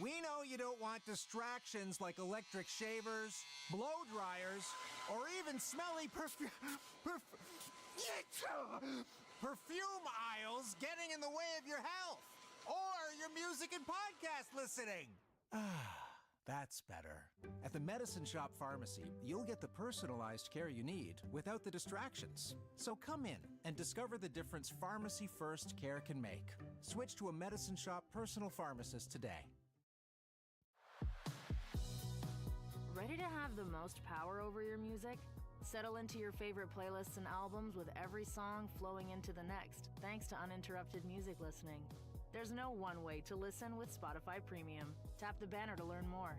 We know you don't want distractions like electric shavers, blow dryers, or even smelly perfume aisles getting in the way of your health, or your music and podcast listening. That's better. At the Medicine Shop Pharmacy, you'll get the personalized care you need without the distractions. So come in and discover the difference pharmacy-first care can make. Switch to a Medicine Shop personal pharmacist today. Ready to have the most power over your music? Settle into your favorite playlists and albums with every song flowing into the next, thanks to uninterrupted music listening. There's no one way to listen with Spotify Premium. Tap the banner to learn more.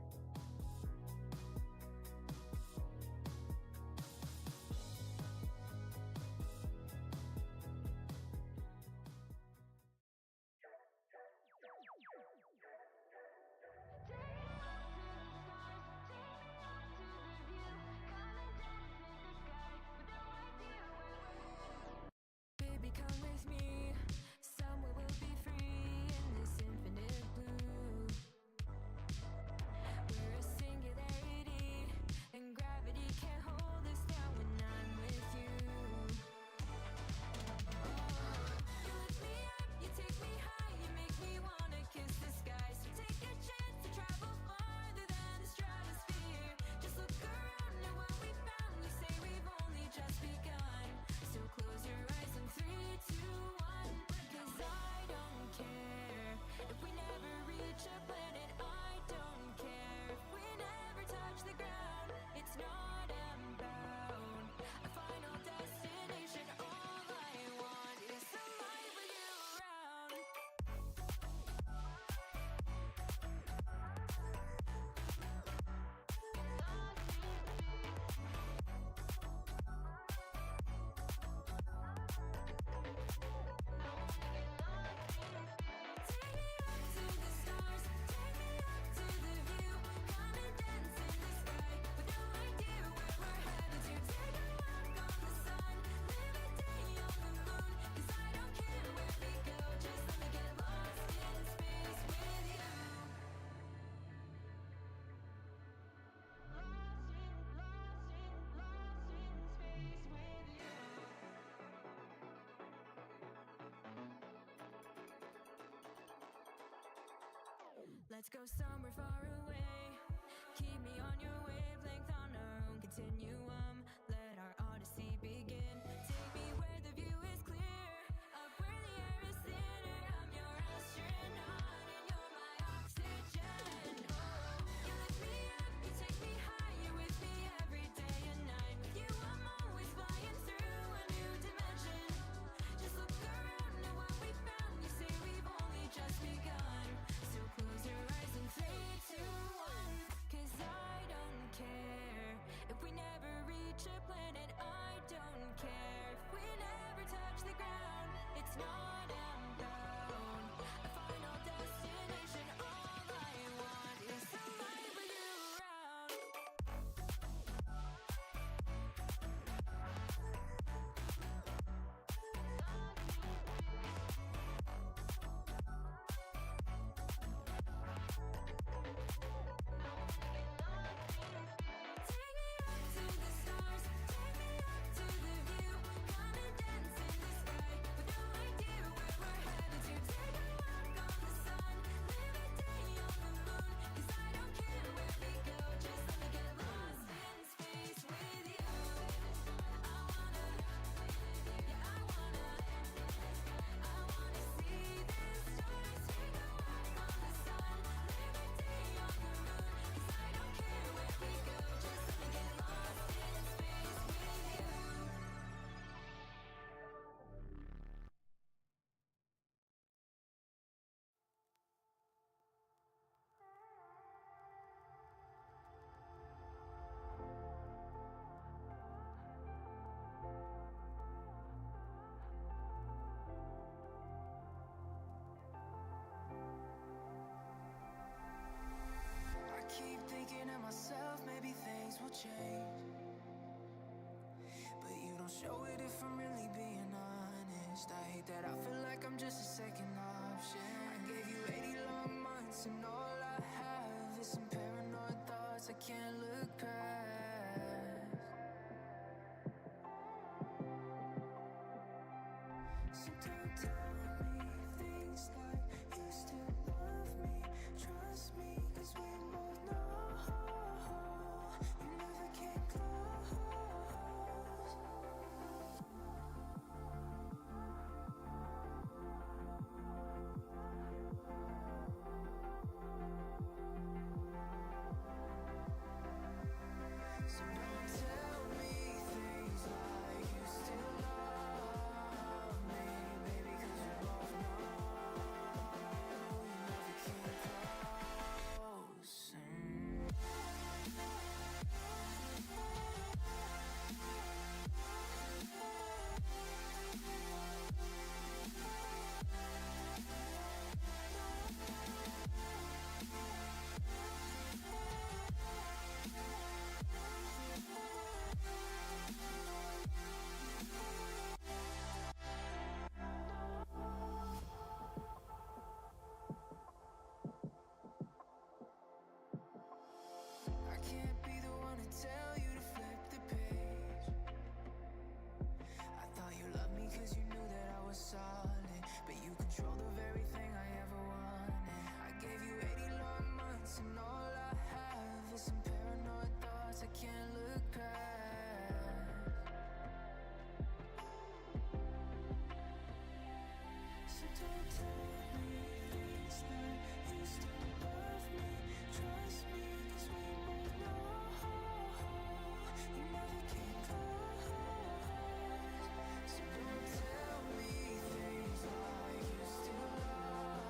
Let's go somewhere far away. Keep me on your wavelength on our own continuum. Let our odyssey begin. Take me where the view is clear, up where the air is thinner. I'm your astronaut and you're my oxygen. hate that I feel like I'm just a second option. I gave you 80 long months and all I have is some paranoid thoughts I can't look past. So don't tell me things like you still love me. Trust me, 'cause we both know you never came close. So don't tell me things like you still love me, baby, 'cause we both know you never came close. I can't be the one to tell you to flip the page. I thought you loved me 'cause you knew that I was solid, but you control the very thing I ever wanted. I gave you 80 long months and all I have is some paranoid thoughts I can't look past. So don't tell me things like you still love me. Trust me, 'cause we both know you never came close. So don't tell me things like you still love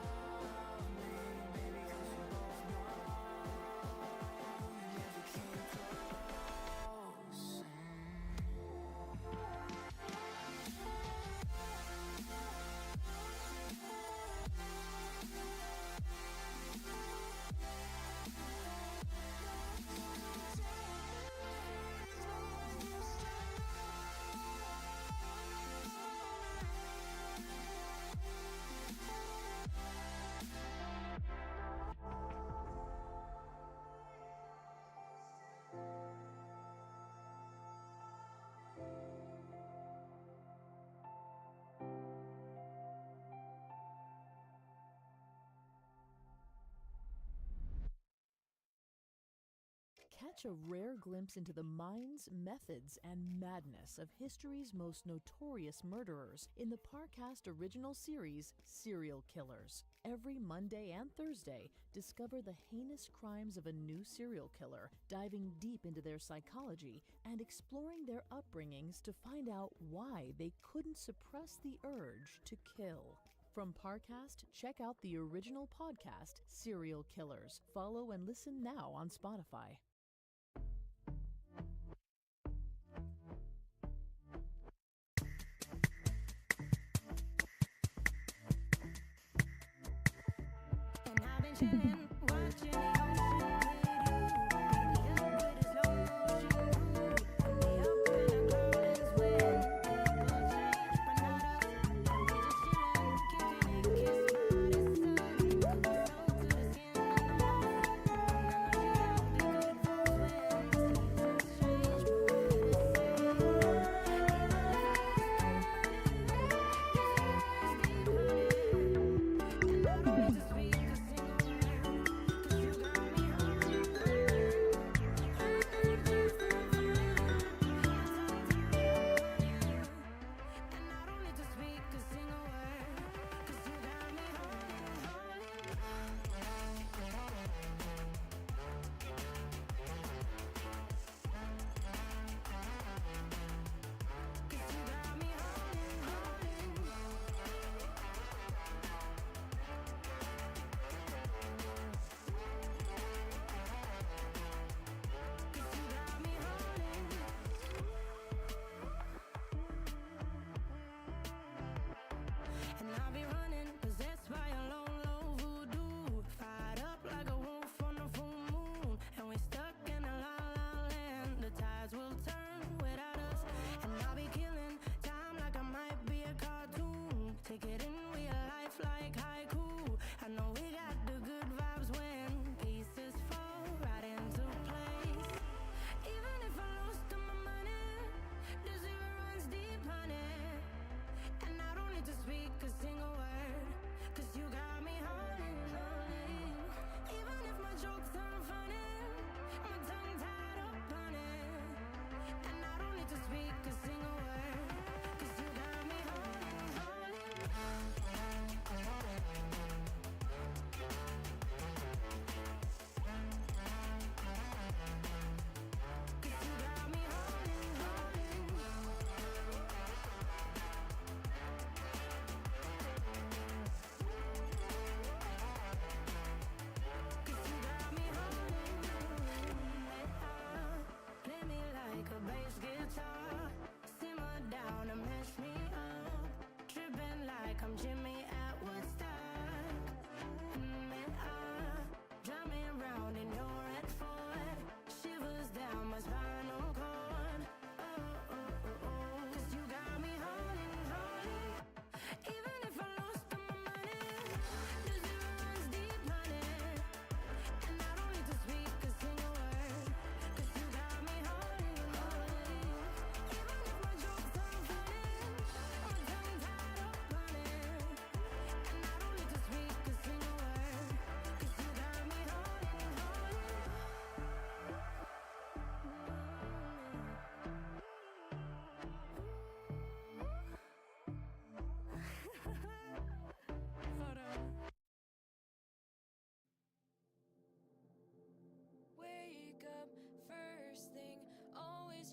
me, baby, 'cause we both know you never came close. Catch a rare glimpse into the minds, methods, and madness of history's most notorious murderers in the Parcast original series, Serial Killers. Every Monday and Thursday, discover the heinous crimes of a new serial killer, diving deep into their psychology and exploring their upbringings to find out why they couldn't suppress the urge to kill. From Parcast, check out the original podcast, Serial Killers. Follow and listen now on Spotify. And I've been chillin', watching the ocean with you. Baby, up with a slow motion groove. Put me up in a clouds when people change, but not us. And we just chillin', kicking it, kissed by the sun. Cool snow to the skin on the moon. And I know she got the good folks when seasons change, but we're the same. Even if it's gone, just always keep running. And I don't mean to speak a single word.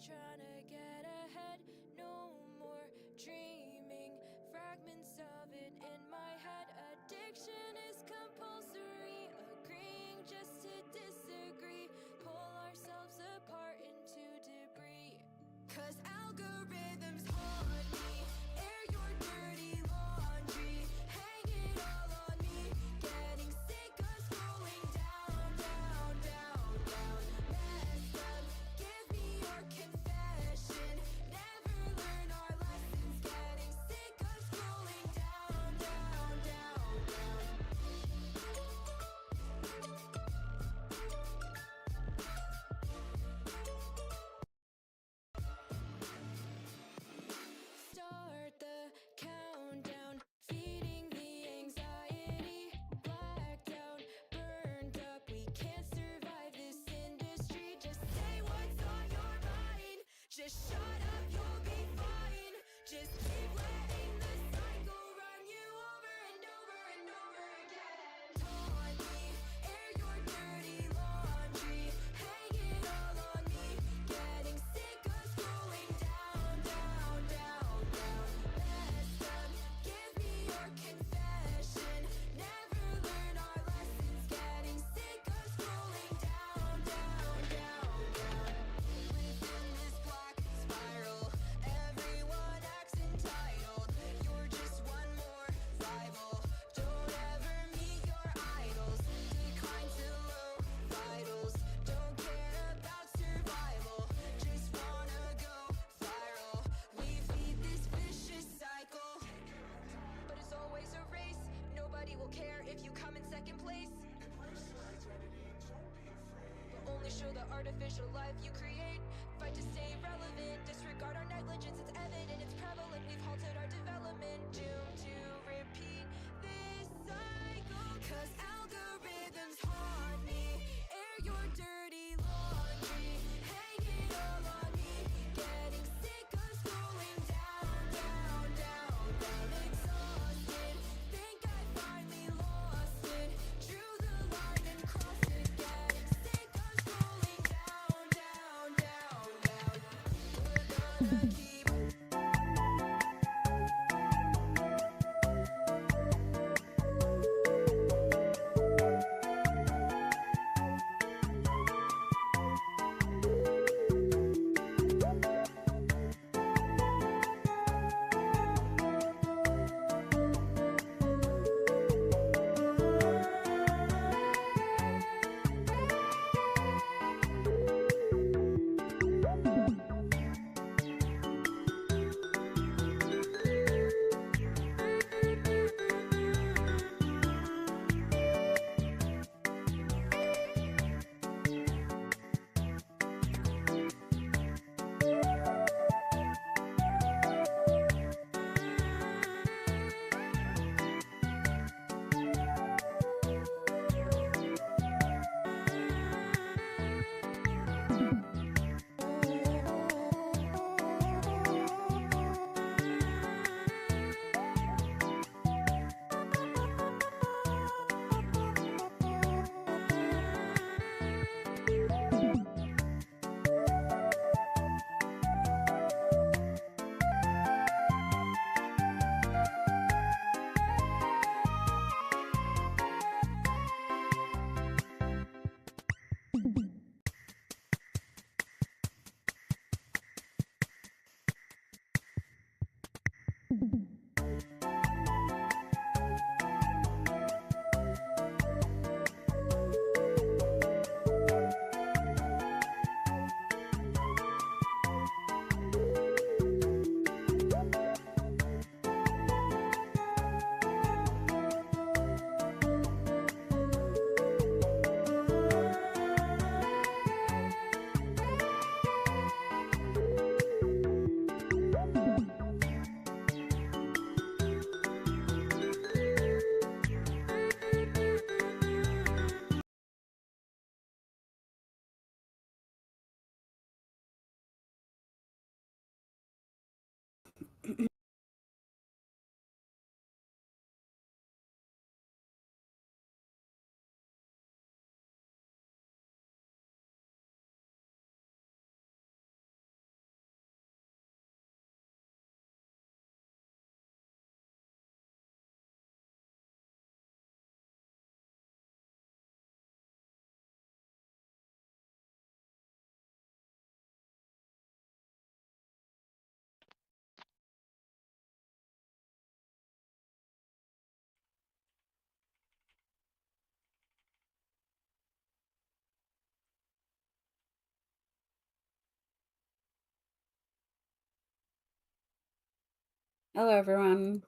trying to get ahead. No more dreaming, fragments of it in my head. Addiction is compulsory, agreeing just to disagree. Pull ourselves apart into debris. 'Cause algorithms haunt me, air your dirty laundry, hang it all on me. Getting sick of scrolling down, down, down, down. Messed up, give me your confession. Never learn our lessons. Getting sick of scrolling down, down, down, down. Start the countdown, feeding the anxiety. Blacked out, burned up, we can't survive this industry. Just say what's on your mind. Just shut up, you'll be fine. Just keep letting the cycle run you over and over and over again. Taunt me, air your dirty laundry, hang it all on me. Getting sick of scrolling down, down, down, down. Messed up, give me your confession. Never learn our lessons. Getting sick of scrolling down, down, down, down. Live in this black spiral. Everyone acts entitled. You're just one more rival. Don't ever meet your idols. Decline to low vitals. Don't care about survival. Just wanna go viral. We feed this vicious cycle. But it's always a race. Nobody will care if you come in second place. But only show the artificial life you create. Fight to stay relevant. Disregard our negligence. It's evident, it's prevalent. We've halted our development. Doomed to repeat this cycle. 'Cause algorithms haunt me. Air your dirty laundry. Hang it all on me. Getting sick of scrolling down, down, down, down. Exhausted. Think I finally lost it. Drew the line and crossed it. Getting sick of scrolling down, down, down, down. We're gonna keep Hello, everyone.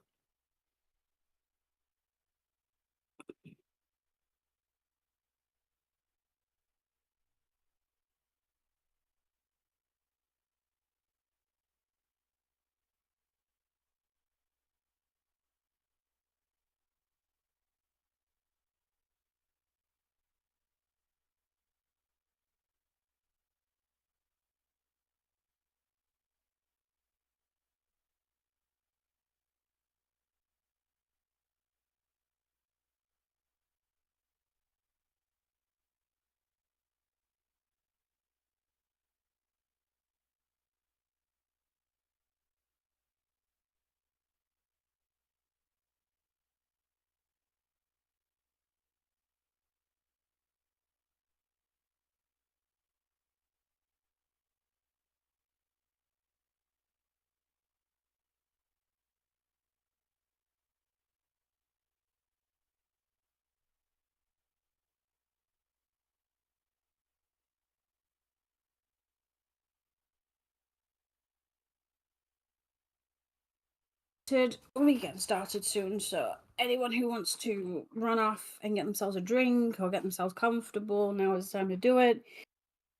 We'll be getting started soon, so anyone who wants to run off and get themselves a drink or get themselves comfortable, now is the time to do it.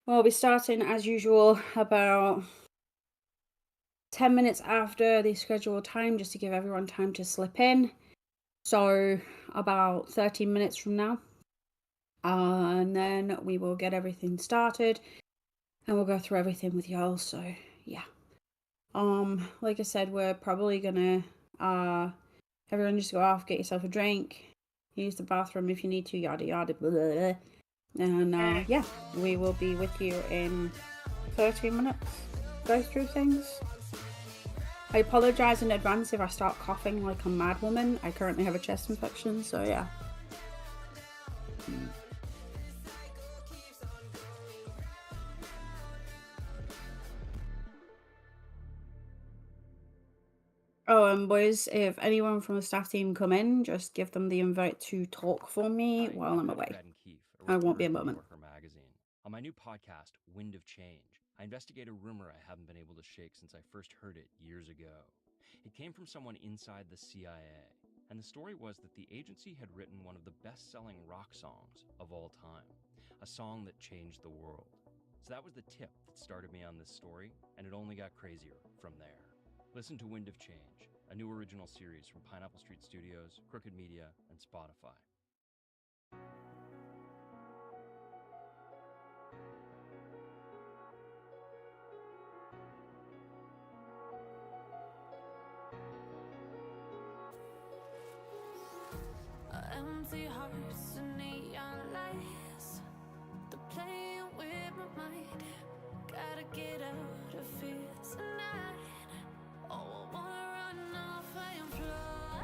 We'll be starting as usual about 10 minutes after the scheduled time, just to give everyone time to slip in. So about 13 minutes from now. And then we will get everything started and we'll go through everything with y'all. So yeah. Like I said, we're probably gonna everyone just go off, get yourself a drink, use the bathroom if you need to, yada yada blah, blah, blah. And yeah, we will be with you in 13 minutes. Go through things. I apologize in advance if I start coughing like a mad woman. I currently have a chest infection, so yeah. Oh, and boys, if anyone from the staff team come in, just give them the invite to talk for me while I'm away. I won't be a moment. Magazine. On my new podcast, Wind of Change, I investigate a rumor I haven't been able to shake since I first heard it years ago. It came from someone inside the CIA, and the story was that the agency had written one of the best-selling rock songs of all time, a song that changed the world. So that was the tip that started me on this story, and it only got crazier from there. Listen to Wind of Change, a new original series from Pineapple Street Studios, Crooked Media, and Spotify. Empty hearts and neon lights, they're playing with my mind. Gotta get out of here tonight. Oh, I wanna run off and fly.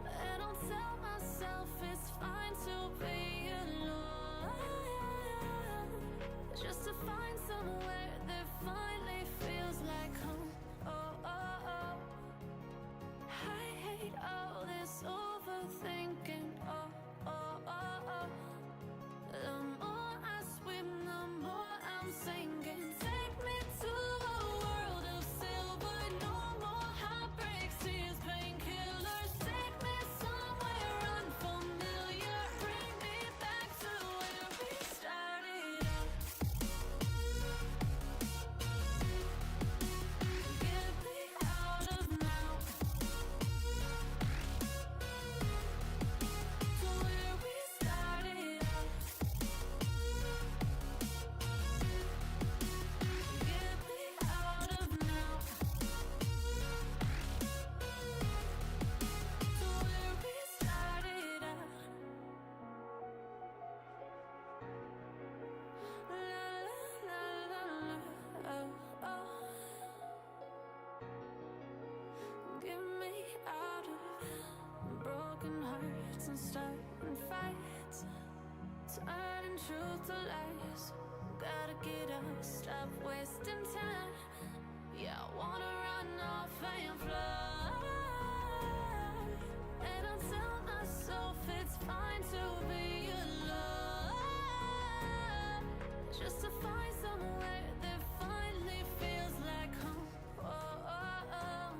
And I'll tell myself it's fine to be alone, just to find somewhere that finally feels like home. Oh, oh, oh. I hate all this overthinking. Oh, oh, oh, oh. The more I swim, the more I'm sinking. Take me to a world of silver. No more heartbreaks, tears, painkillers. Take me somewhere unfamiliar. Bring me back to where we started out. Get me out of now. To where we started out. Get me out of now. To where we started out. La la la la, oh oh. Get me out of broken hearts and starting fights, turning truth to lies. Gotta get up, stop wasting time. Yeah, I wanna run off and fly. And I'll tell myself it's fine to be alone, just to find somewhere that finally feels like home. Oh, oh, oh.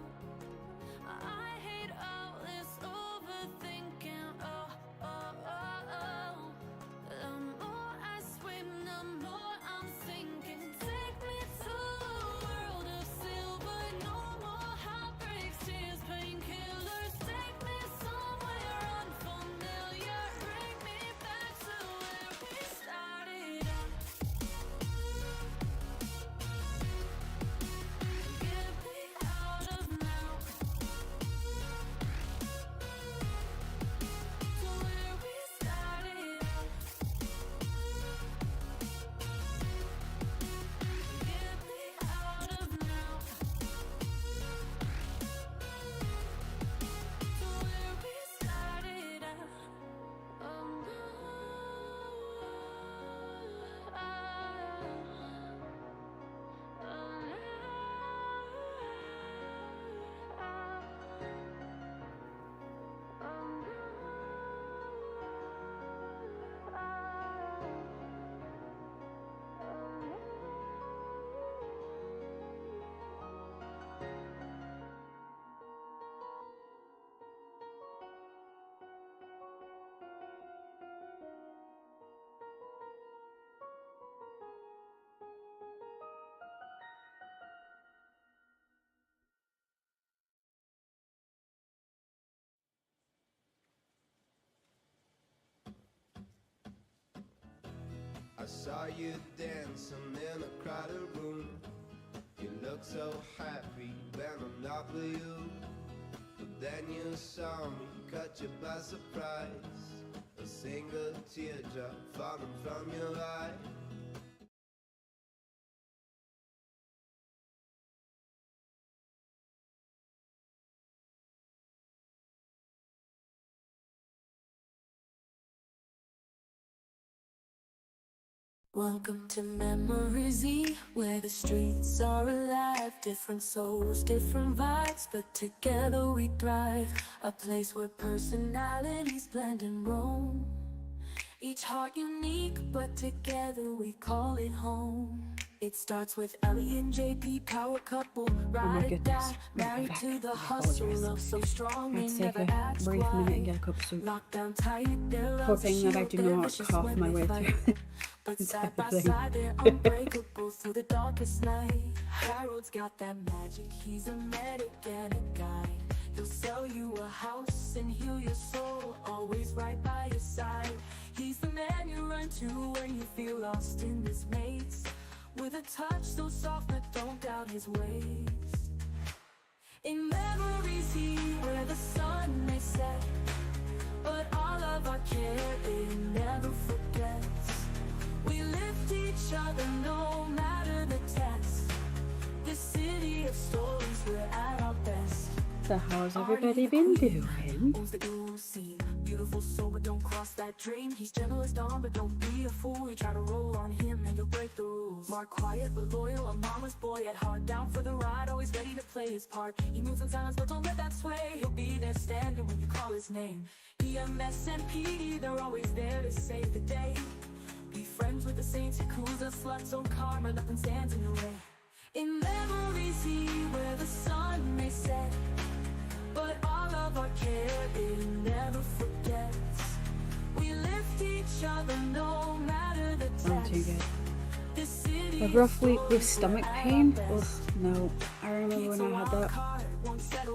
saw you dancing in a crowded room. You look so happy when I'm not with you. But then you saw me, caught you by surprise. A single teardrop falling from your eye. Welcome to MemoryZ, where the streets are alive. Different souls, different vibes, but together we thrive. A place where personalities blend and roam. Each heart unique, but together we call it home. It starts with Ellie and JP, power couple, ride or die, married to the hustle, love so strong they never ask brief minute and get a why. cup of soup. Lockdown tight, their love's a Hoping that I shield, do they're not vicious cough when my they way fight. through. But side by thing. side, they're unbreakable through the darkest night. Harold's got that magic, he's a medic and a guide. He'll sell you a house and heal your soul, always right by your side. He's the man you run to when you feel lost in this maze, with a touch so soft but don't doubt his ways. In MemoryZ, where the sun may set, but all of our care it never forgets. We lift each other no matter the test. This city of stories, we're at our best. So how's everybody been doing? Owns the groove scene. Beautiful soul, but don't cross that dream. He's gentle as dawn, but don't be a fool. You try to roll on him and you'll break the rules. Mark quiet but loyal, a mama's boy at heart. Down for the ride, always ready to play his part. He moves in silence, but don't let that sway. He'll be there standing when you call his name. EMS and PD, they're always there to save the day. Be friends with the saints, Yakuza, sluts on karma, nothing stands in the way. In MemoryZ, where the sun may set, but all of our care it never forgets. We lift each other no matter the I'm too test. good. This city A rough week with stomach pain? Ugh, no. I remember when I had that.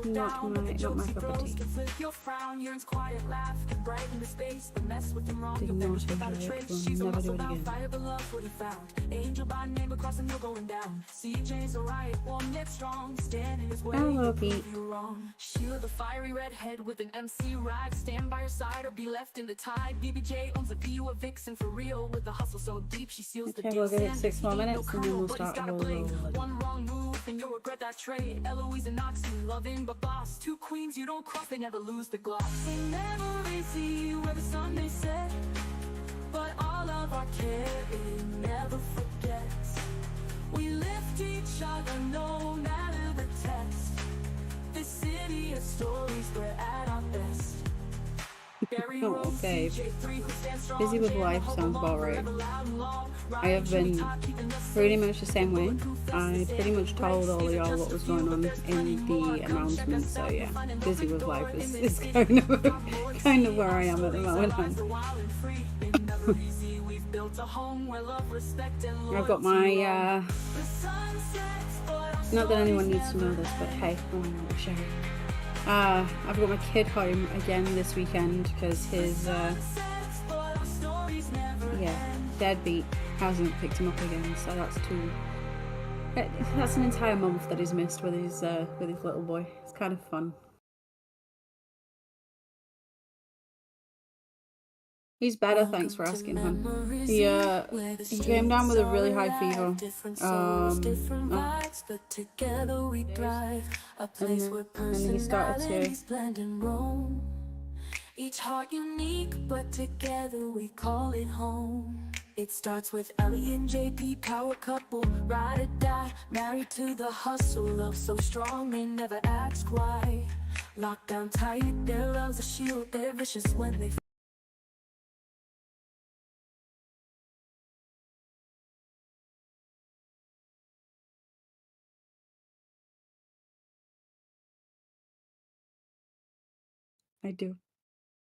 Not my cup of tea. Your frown, yearns quiet laugh can brighten the space, but mess with them wrong. Did You'll not vanish without a enjoy it. trace. Will She's a never do muscle it bound again. fire, but love's what he found. Angel by name, across and you're going down. CJ's a riot, warm yet strong. Stand in his way, Hello, he'll prove Pete. you wrong. Sheila the fiery redhead with an MC ride. Stand by your side or be left in the tide. BBJ owns a PU, a vixen for real. With the hustle so deep, she seals the Okay, deal. we'll give it Sanders, 6 more he ain't minutes and then colonel, we'll but he's start got a rolling. bling. One wrong move and you'll regret that trade. Eloise and Noxie, loving but boss. Two queens you don't cross, they never lose the gloss. In MemoryZ, where the sun may set, but all of our care it never forgets. We lift each other no matter the test. This city of stories, we're at our best. Oh, okay. Busy with life sounds about right. I have been pretty much the same way. I pretty much told all of y'all what was going on in the announcement, so yeah, busy with life is kind of where I am at the moment. I've got my not that anyone needs to know this, but hey, I'll share it. I've got my kid home again this weekend because his deadbeat hasn't picked him up again, so that's an entire month that he's missed with his little boy. It's kind of fun. He's better, thanks for asking, hon. He came down with a really high fever. And he started to. Each heart unique, but together we call it home. It starts with Ellie and JP, power couple, ride or die, married to the hustle, love so strong they never ask why. Lockdown tight, their love's a shield, they're vicious when they I do.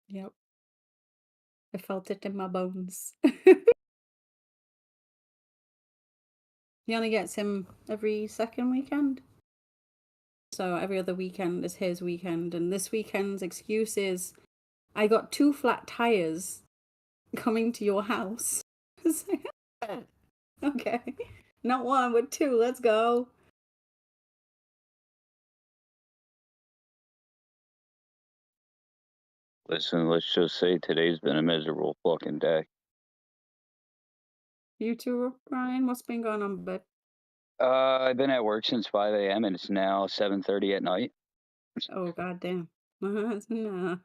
Yep. I felt it in my bones. He only gets him every second weekend. So every other weekend is his weekend. And this weekend's excuse is, I got 2 flat tires coming to your house. Okay. Not one, but two. Let's go. Listen, let's just say today's been a miserable fucking day. You too, Ryan? What's been going on, babe? I've been at work since 5 a.m. and it's now 7:30 at night. Oh, goddamn. No,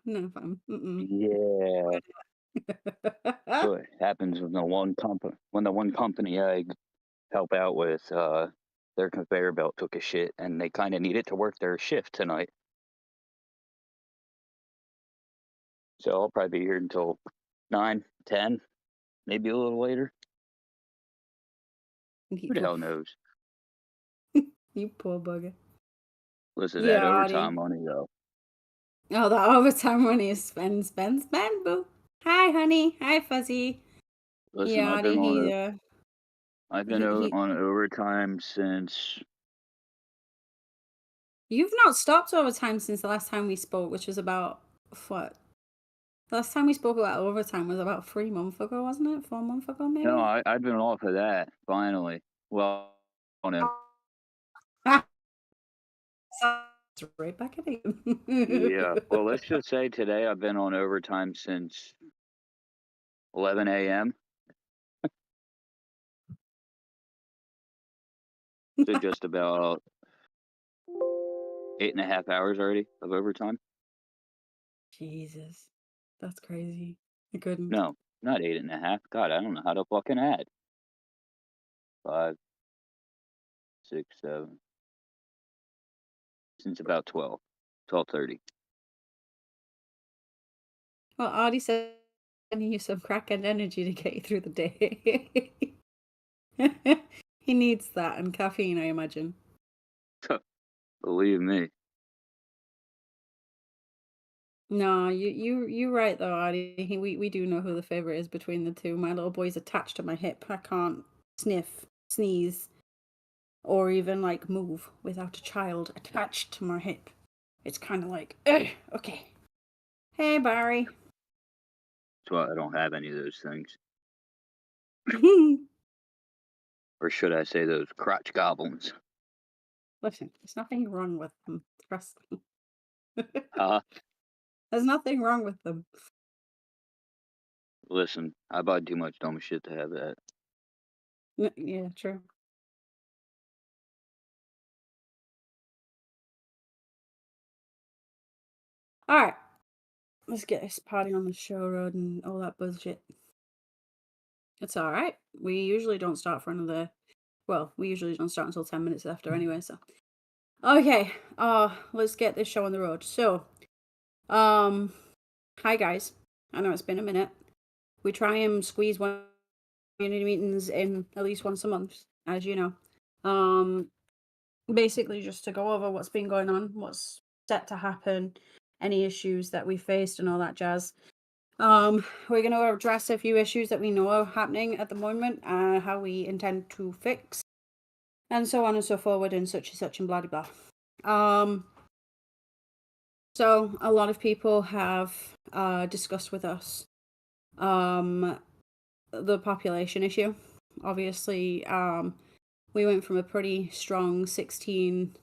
fam. Yeah, that's what happens when the one company I help out with, their conveyor belt took a shit and they kind of needed to work their shift tonight. So I'll probably be here until 9, 10, maybe a little later. Who the hell knows? You poor bugger. Listen, Yeah, that Artie. overtime money though. Oh, the overtime money is spend, boo. Hi, honey. Hi, Fuzzy. Listen, Yeah, I've been Artie, on overtime since You've not stopped overtime since the last time we spoke, which was about, what? The last time we spoke about overtime was about 3 months ago, wasn't it? 4 months ago, maybe? No, I've been off of that, finally. Well, no. Right back at it. Yeah. Well, let's just say today I've been on overtime since 11 a.m. So just about 8.5 hours already of overtime. Jesus. That's crazy. I couldn't. No, not 8.5. God, I don't know how to fucking add. 5, 6, 7. Since about 12:30. Well, Artie said he used some crackhead energy to get you through the day. He needs that and caffeine, I imagine. Believe me. No, you're right though, Artie. We do know who the favorite is between the two. My little boy's attached to my hip. I can't sniff, sneeze, or even like move without a child attached to my hip. It's kind of like, okay. Hey, Barry. That's why I don't have any of those things. Or should I say those crotch goblins? Listen, there's nothing wrong with them. Trust me. There's nothing wrong with them. Listen, I buy too much dumb shit to have that. Yeah, true. All right, let's get this party on the show road and all that bullshit. It's all right. We usually don't start for another. Well, we usually don't start until 10 minutes after anyway. So, okay. Let's get this show on the road. So, hi guys. I know it's been a minute. We try and squeeze one community meetings in at least once a month, as you know. Basically just to go over what's been going on, what's set to happen, any issues that we faced and all that jazz. We're going to address a few issues that we know are happening at the moment, how we intend to fix, and so on and so forward, and such and blah blah blah. So a lot of people have discussed with us the population issue. Obviously, we went from a pretty strong 16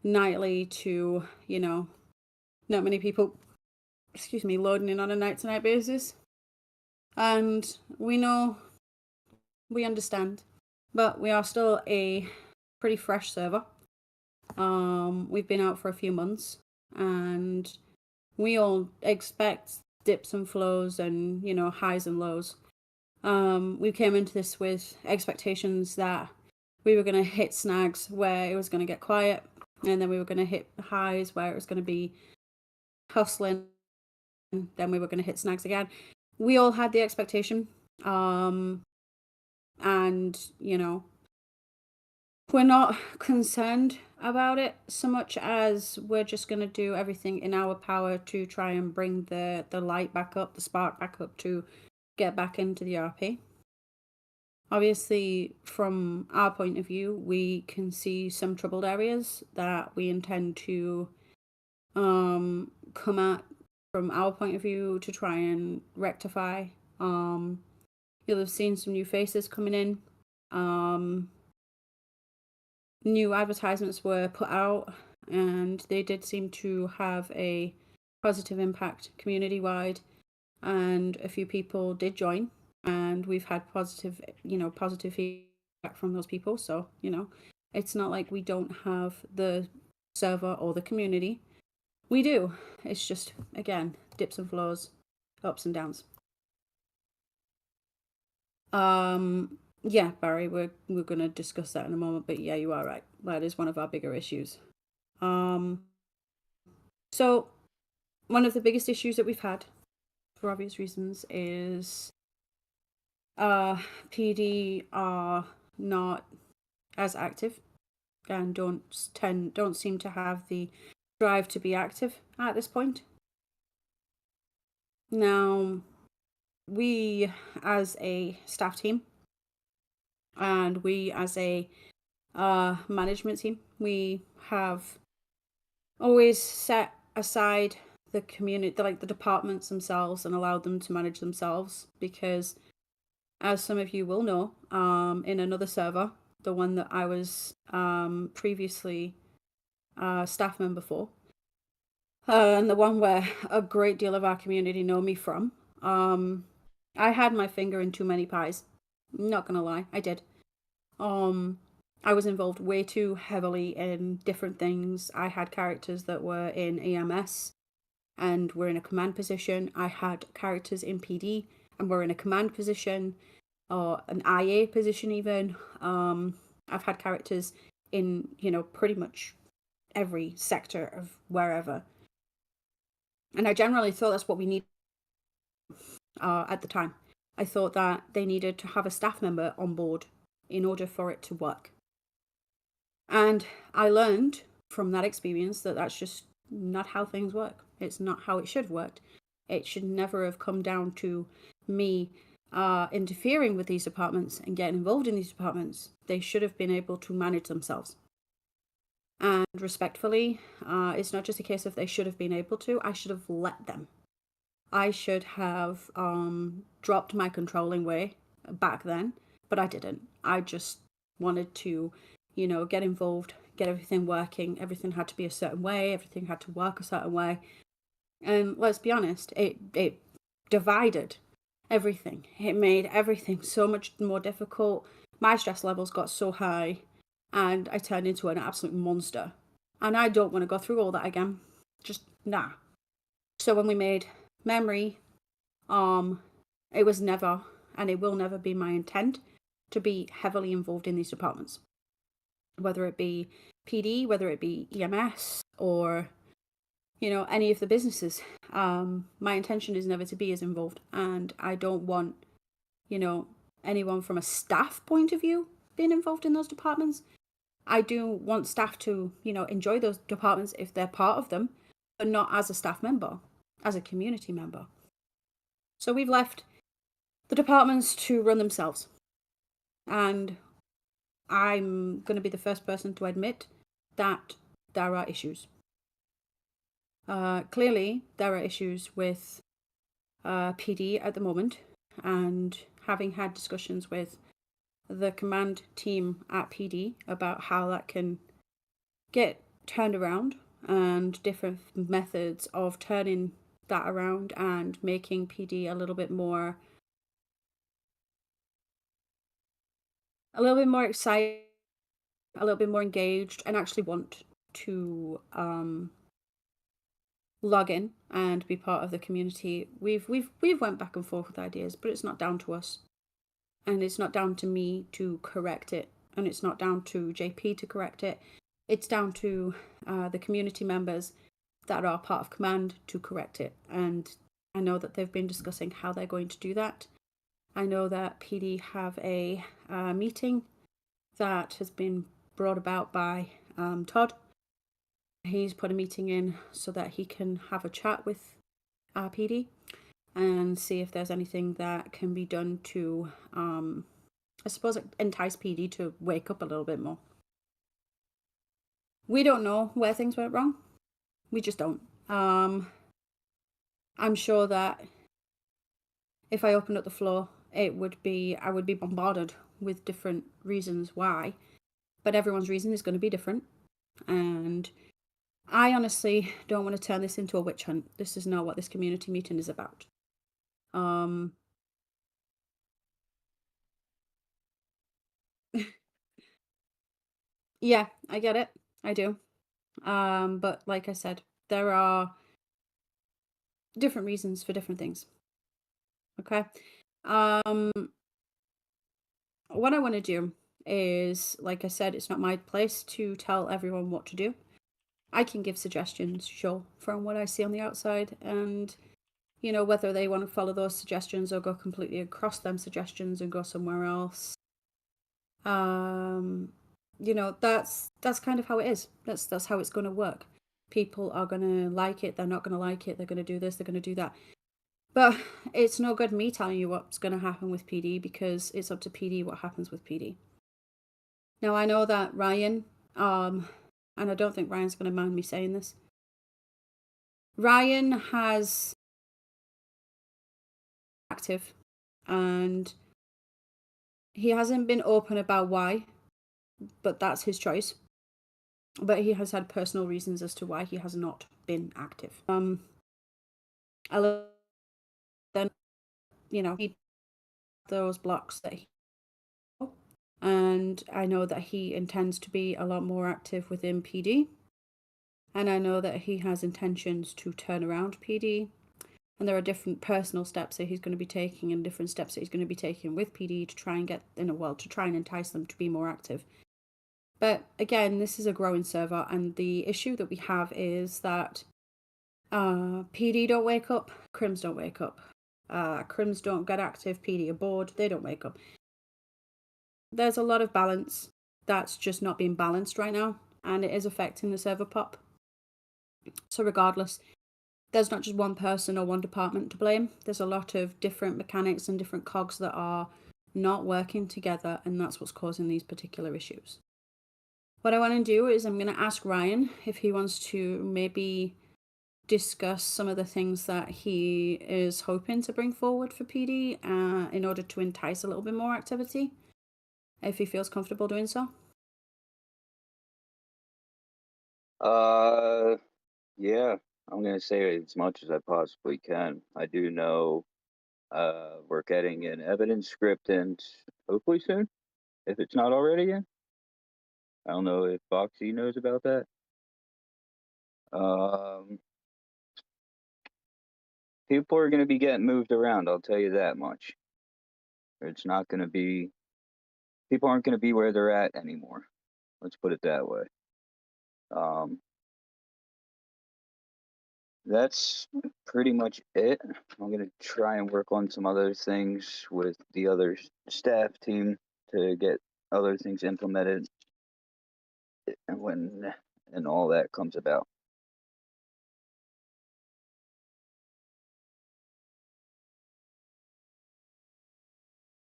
nightly to, you know, not many people, loading in on a night-to-night basis. And we know, we understand, but we are still a pretty fresh server. We've been out for a few months, and we all expect dips and flows and, you know, highs and lows. We came into this with expectations that we were going to hit snags where it was going to get quiet, and then we were going to hit highs where it was going to be hustling, and then we were going to hit snags again. We all had the expectation, and, you know, we're not concerned about it so much as we're just going to do everything in our power to try and bring the light back up, the spark back up, to get back into the RP. Obviously, from our point of view, we can see some troubled areas that we intend to come at from our point of view to try and rectify. You'll have seen some new faces coming in. New advertisements were put out, and they did seem to have a positive impact community-wide, and a few people did join, and we've had positive feedback from those people. So, it's not like we don't have the server or the community. We do. It's just, again, dips and flows, ups and downs. Yeah, Barry, we're going to discuss that in a moment, but yeah, you are right. That is one of our bigger issues. So one of the biggest issues that we've had, for obvious reasons, is PD are not as active and don't seem to have the drive to be active at this point. Now, we as a staff team and we as a management team, we have always set aside the community, the departments themselves, and allowed them to manage themselves, because as some of you will know, in another server, the one that I was previously staff member for, and the one where a great deal of our community know me from, I had my finger in too many pies. Not gonna lie, I did. I was involved way too heavily in different things. I had characters that were in EMS and were in a command position. I had characters in PD and were in a command position, or an IA position even. I've had characters in, pretty much every sector of wherever. And I generally thought that's what we needed at the time. I thought that they needed to have a staff member on board in order for it to work. And I learned from that experience that that's just not how things work. It's not how it should have worked. It should never have come down to me interfering with these departments and getting involved in these departments. They should have been able to manage themselves. And respectfully, it's not just a case of they should have been able to. I should have let them. I should have dropped my controlling way back then, but I didn't. I just wanted to, get involved, get everything working. Everything had to be a certain way. Everything had to work a certain way. And let's be honest, it divided everything. It made everything so much more difficult. My stress levels got so high, and I turned into an absolute monster. And I don't want to go through all that again. Just nah. So when we made Memory, it was never, and it will never be my intent to be heavily involved in these departments. Whether it be PD, whether it be EMS, or, any of the businesses. My intention is never to be as involved, and I don't want, anyone from a staff point of view being involved in those departments. I do want staff to, enjoy those departments if they're part of them, but not as a staff member, as a community member. So we've left the departments to run themselves. And I'm going to be the first person to admit that there are issues. Clearly, there are issues with PD at the moment, and having had discussions with the command team at PD about how that can get turned around, and different methods of turning that around and making PD a little bit more excited, a little bit more engaged, and actually want to log in and be part of the community. We've went back and forth with ideas, but it's not down to us, and it's not down to me to correct it, and it's not down to JP to correct it. It's down to the community members that are part of command to correct it. And I know that they've been discussing how they're going to do that. I know that PD have a meeting that has been brought about by Todd. He's put a meeting in so that he can have a chat with PD and see if there's anything that can be done to, I suppose, entice PD to wake up a little bit more. We don't know where things went wrong. We just don't. I'm sure that if I opened up the floor, I would be bombarded with different reasons why, but everyone's reason is going to be different. And I honestly don't want to turn this into a witch hunt. This is not what this community meeting is about. Yeah, I get it. I do. But like I said, there are different reasons for different things. Okay. What I want to do is, like I said, it's not my place to tell everyone what to do. I can give suggestions, sure, from what I see on the outside, and you know, whether they want to follow those suggestions or go completely across them suggestions and go somewhere else. You know, that's kind of how it is. That's how it's going to work. People are going to like it, they're not going to like it, they're going to do this, they're going to do that. But it's no good me telling you what's going to happen with PD, because it's up to PD what happens with PD. Now, I know that Ryan, and I don't think Ryan's going to mind me saying this, Ryan has active, and he hasn't been open about why, but that's his choice. But he has had personal reasons as to why he has not been active. Then, you know, he those blocks that he, and I know that he intends to be a lot more active within PD, and I know that he has intentions to turn around PD, and there are different personal steps that he's going to be taking and different steps that he's going to be taking with PD to try and get to try and entice them to be more active. But again, this is a growing server, and the issue that we have is that PD don't wake up, Crims don't wake up. Crims don't get active, PD are bored, they don't wake up. There's a lot of balance that's just not being balanced right now, and it is affecting the server pop. So regardless, there's not just one person or one department to blame. There's a lot of different mechanics and different cogs that are not working together, and that's what's causing these particular issues. What I want to do is I'm going to ask Ryan if he wants to maybe discuss some of the things that he is hoping to bring forward for PD in order to entice a little bit more activity, if he feels comfortable doing so. Yeah, I'm gonna say as much as I possibly can. I do know we're getting an evidence script in hopefully soon, if it's not already in. I don't know if Foxy knows about that. People are gonna be getting moved around, I'll tell you that much. It's not gonna be, people aren't gonna be where they're at anymore. Let's put it that way. That's pretty much it. I'm gonna try and work on some other things with the other staff team to get other things implemented, and all that comes about.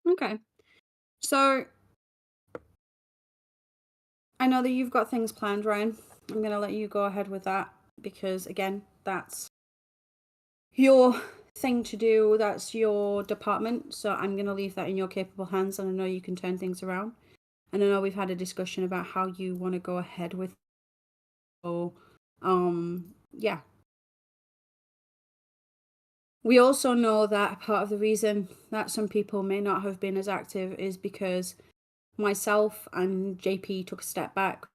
Okay. So I know that you've got things planned, Ryan. I'm going to let you go ahead with that because, again, that's your thing to do. That's your department. So I'm going to leave that in your capable hands, and I know you can turn things around. And I know we've had a discussion about how you want to go ahead with. So, yeah. We also know that part of the reason that some people may not have been as active is because myself and JP took a step back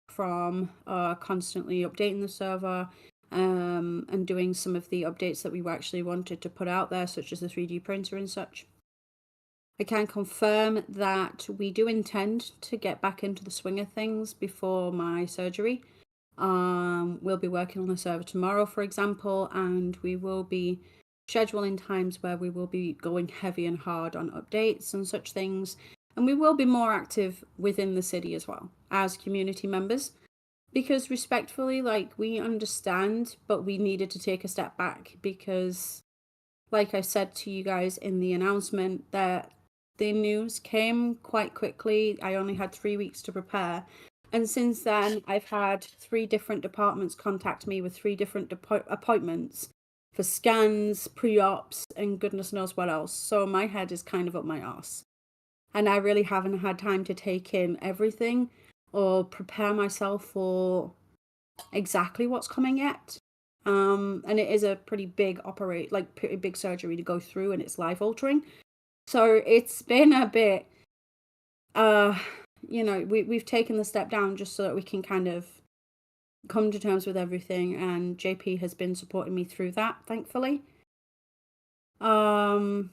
from constantly updating the server and doing some of the updates that we actually wanted to put out there, such as the 3D printer and such. I can confirm that we do intend to get back into the swing of things before my surgery. We'll be working on the server tomorrow, for example, and we will be scheduling times where we will be going heavy and hard on updates and such things. And we will be more active within the city as well as community members, because respectfully, like, we understand, but we needed to take a step back because, like I said to you guys in the announcement, that the news came quite quickly. I only had 3 weeks to prepare. And since then, I've had 3 different departments contact me with 3 different appointments for scans, pre-ops, and goodness knows what else. So my head is kind of up my arse. And I really haven't had time to take in everything or prepare myself for exactly what's coming yet. And it is a pretty big pretty big surgery to go through, and it's life altering. So it's been a bit, we've taken the step down just so that we can kind of come to terms with everything, and JP has been supporting me through that, thankfully. I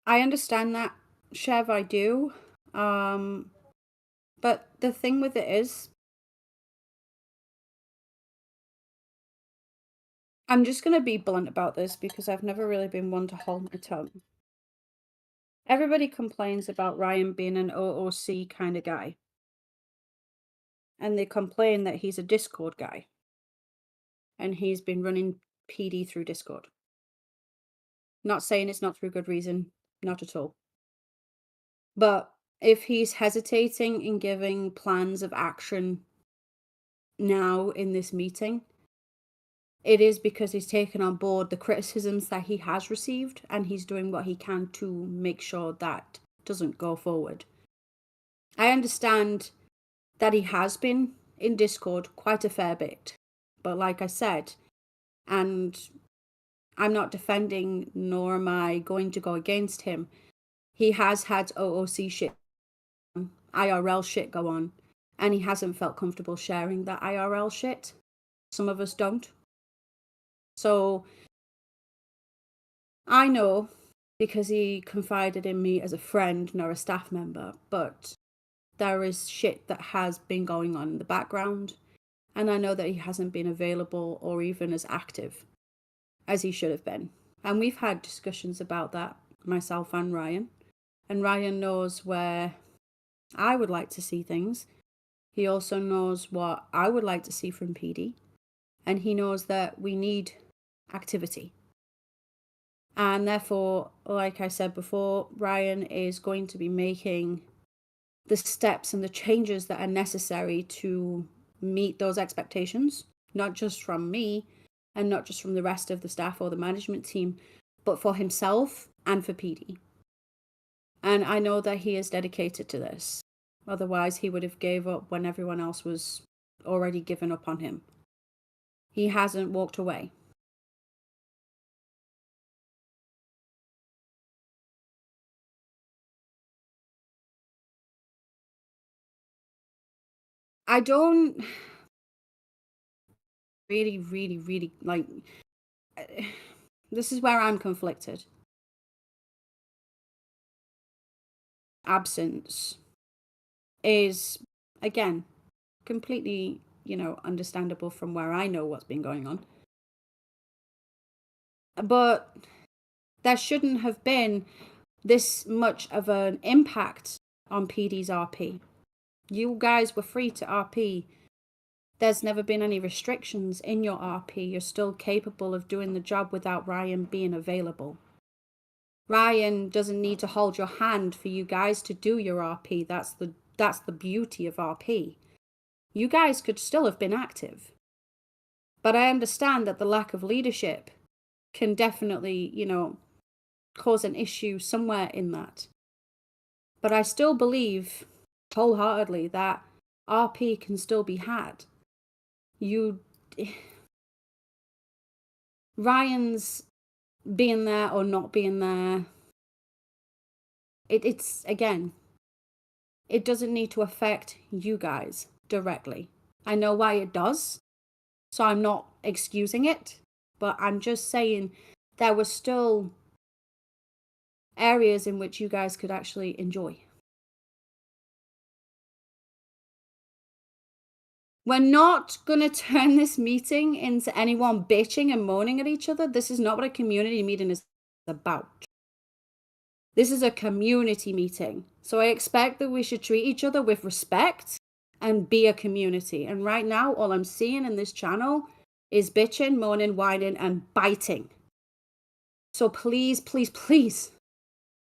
understand that, Chev, I do. But the thing with it is, I'm just going to be blunt about this because I've never really been one to hold my tongue. Everybody complains about Ryan being an OOC kind of guy. And they complain that he's a Discord guy. And he's been running PD through Discord. Not saying it's not through good reason, not at all. But if he's hesitating in giving plans of action now in this meeting, it is because he's taken on board the criticisms that he has received, and he's doing what he can to make sure that doesn't go forward. I understand that he has been in Discord quite a fair bit, but like I said, and I'm not defending nor am I going to go against him, he has had OOC shit, IRL shit go on, and he hasn't felt comfortable sharing that IRL shit. Some of us don't. So I know because he confided in me as a friend, nor a staff member, but there is shit that has been going on in the background, and I know that he hasn't been available or even as active as he should have been. And we've had discussions about that, myself and Ryan knows where I would like to see things. He also knows what I would like to see from PD, and he knows that we need activity. And therefore, like I said before, Ryan is going to be making the steps and the changes that are necessary to meet those expectations, not just from me and not just from the rest of the staff or the management team, but for himself and for PD. And I know that he is dedicated to this. Otherwise, he would have gave up when everyone else was already given up on him. He hasn't walked away. I don't really like. This is where I'm conflicted. Absence is, again, completely, understandable from where I know what's been going on. But there shouldn't have been this much of an impact on PD's RP. You guys were free to RP. There's never been any restrictions in your RP. You're still capable of doing the job without Ryan being available. Ryan doesn't need to hold your hand for you guys to do your RP. That's the beauty of RP. You guys could still have been active. But I understand that the lack of leadership can definitely, cause an issue somewhere in that. But I still believe wholeheartedly that RP can still be had. Ryan's being there or not being there, it's again, it doesn't need to affect you guys directly. I know why it does, so I'm not excusing it, but I'm just saying there were still areas in which you guys could actually enjoy. We're not going to turn this meeting into anyone bitching and moaning at each other. This is not what a community meeting is about. This is a community meeting. So I expect that we should treat each other with respect and be a community. And right now, all I'm seeing in this channel is bitching, moaning, whining, and biting. So please, please, please,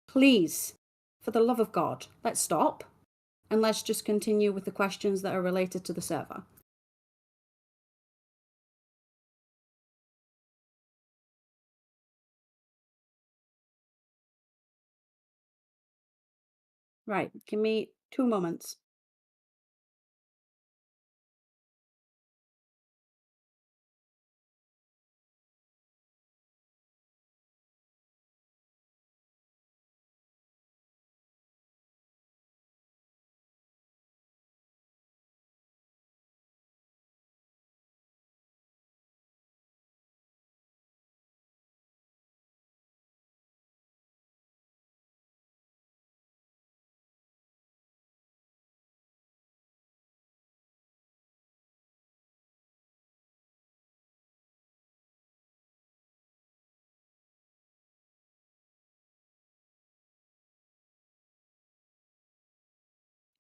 please, for the love of God, let's stop. And let's just continue with the questions that are related to the server. Right, give me 2 moments.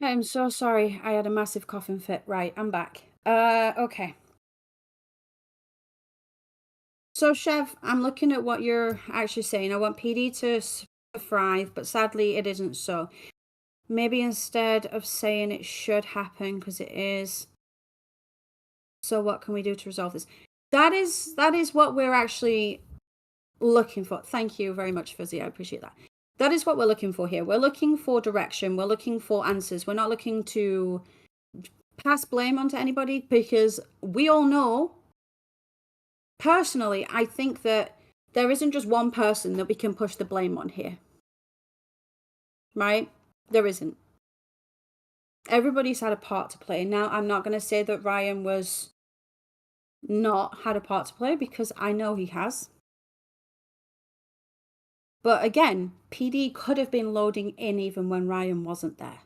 I'm so sorry. I had a massive coughing fit. Right, I'm back. Okay. So, Chev, I'm looking at what you're actually saying. I want PD to thrive, but sadly it isn't so. Maybe instead of saying it should happen, because it is. So what can we do to resolve this? That is what we're actually looking for. Thank you very much, Fuzzy. I appreciate that. That is what we're looking for here. We're looking for direction. We're looking for answers. We're not looking to pass blame onto anybody, because we all know, personally, I think that there isn't just one person that we can push the blame on here. Right? There isn't. Everybody's had a part to play. Now, I'm not going to say that Ryan was not had a part to play, because I know he has. But again, PD could have been loading in even when Ryan wasn't there.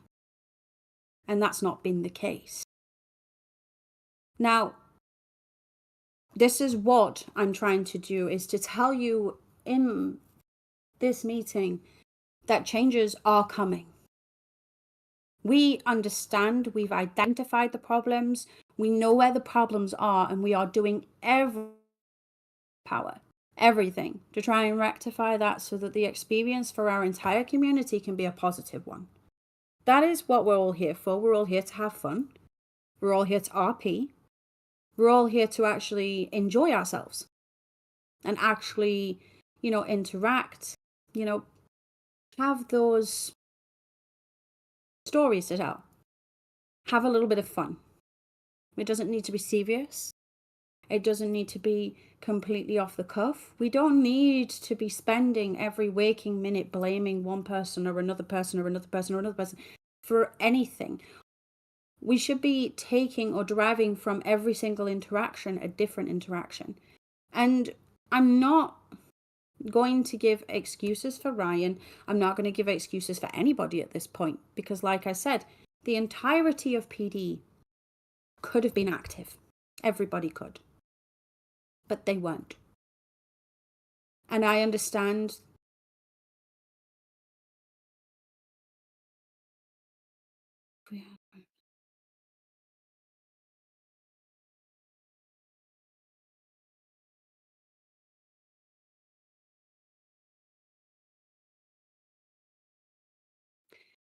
And that's not been the case. Now, this is what I'm trying to do, is to tell you in this meeting that changes are coming. We understand, we've identified the problems, we know where the problems are, and we are doing everything to try and rectify that so that the experience for our entire community can be a positive one. That is what we're all here for. We're all here to have fun. We're all here to RP. We're all here to actually enjoy ourselves and actually, interact, have those stories to tell. Have a little bit of fun. It doesn't need to be serious. It doesn't need to be completely off the cuff. We don't need to be spending every waking minute blaming one person or another person or another person or another person for anything. We should be taking or deriving from every single interaction a different interaction. And I'm not going to give excuses for Ryan. I'm not going to give excuses for anybody at this point, because like I said, the entirety of PD could have been active. Everybody could. But they weren't. And I understand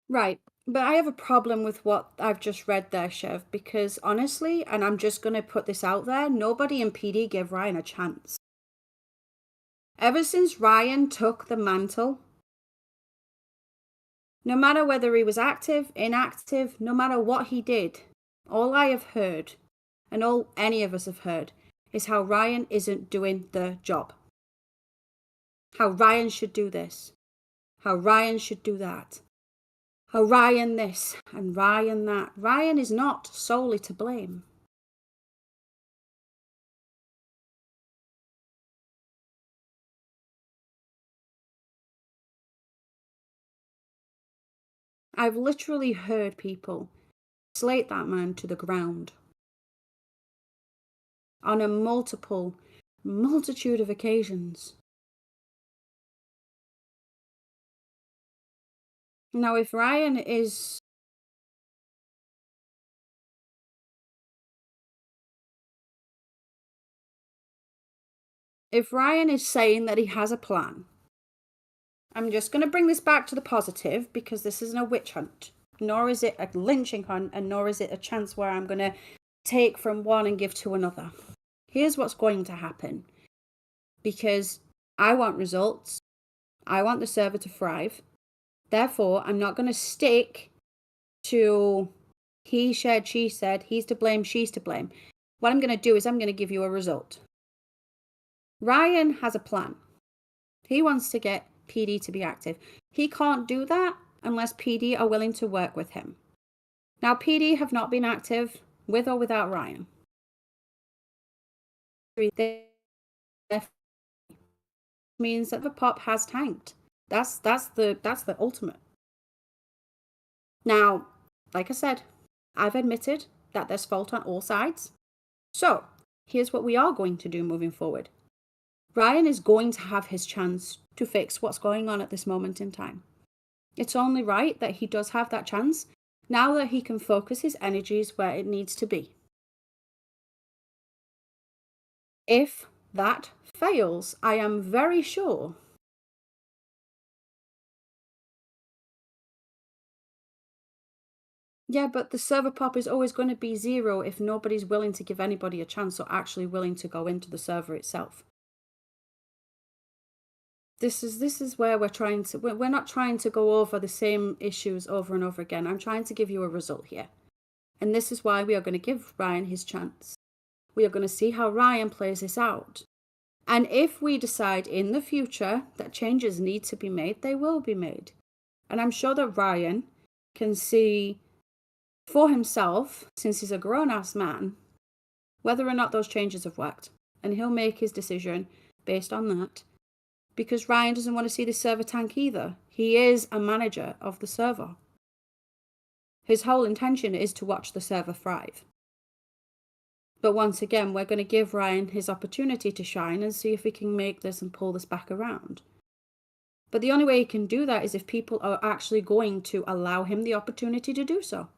right. But I have a problem with what I've just read there, Chev, because honestly, and I'm just going to put this out there, nobody in PD gave Ryan a chance. Ever since Ryan took the mantle, no matter whether he was active, inactive, no matter what he did, all I have heard, and all any of us have heard, is how Ryan isn't doing the job. How Ryan should do this. How Ryan should do that. How Ryan this and Ryan that. Ryan is not solely to blame. I've literally heard people slate that man to the ground on a multitude of occasions. Now, if Ryan is saying that he has a plan, I'm just going to bring this back to the positive, because this isn't a witch hunt. nor is it a lynching hunt, and nor is it a chance where I'm going to take from one and give to another. Here's what's going to happen. Because I want results. I want the server to thrive. Therefore, I'm not going to stick to he said, she said, he's to blame, she's to blame. What I'm going to do is I'm going to give you a result. Ryan has a plan. He wants to get PD to be active. He can't do that unless PD are willing to work with him. Now, PD have not been active with or without Ryan. Means that the pop has tanked. That's the ultimate. Now, like I said, I've admitted that there's fault on all sides. So, here's what we are going to do moving forward. Ryan is going to have his chance to fix what's going on at this moment in time. It's only right that he does have that chance now that he can focus his energies where it needs to be. If that fails, I am very sure yeah, but the server pop is always going to be 0 if nobody's willing to give anybody a chance or actually willing to go into the server itself. This is where we're not trying to go over the same issues over and over again. I'm trying to give you a result here. And this is why we are going to give Ryan his chance. We are going to see how Ryan plays this out. And if we decide in the future that changes need to be made, they will be made. And I'm sure that Ryan can see for himself, since he's a grown-ass man, whether or not those changes have worked. And he'll make his decision based on that. Because Ryan doesn't want to see the server tank either. He is a manager of the server. His whole intention is to watch the server thrive. But once again, we're going to give Ryan his opportunity to shine and see if we can make this and pull this back around. But the only way he can do that is if people are actually going to allow him the opportunity to do so.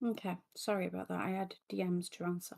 Okay, sorry about that. I had DMs to answer.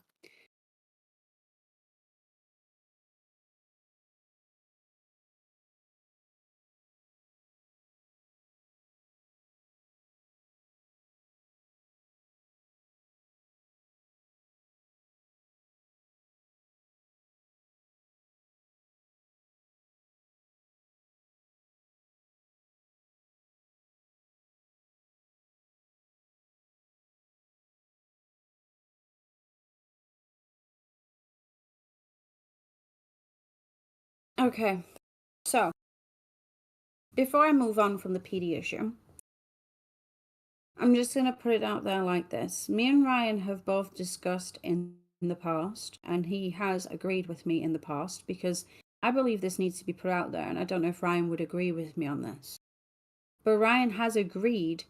Okay, so before I move on from the PD issue, I'm just going to put it out there like this. Me and Ryan have both discussed in the past, and he has agreed with me in the past, because I believe this needs to be put out there, and I don't know if Ryan would agree with me on this. But Ryan has agreed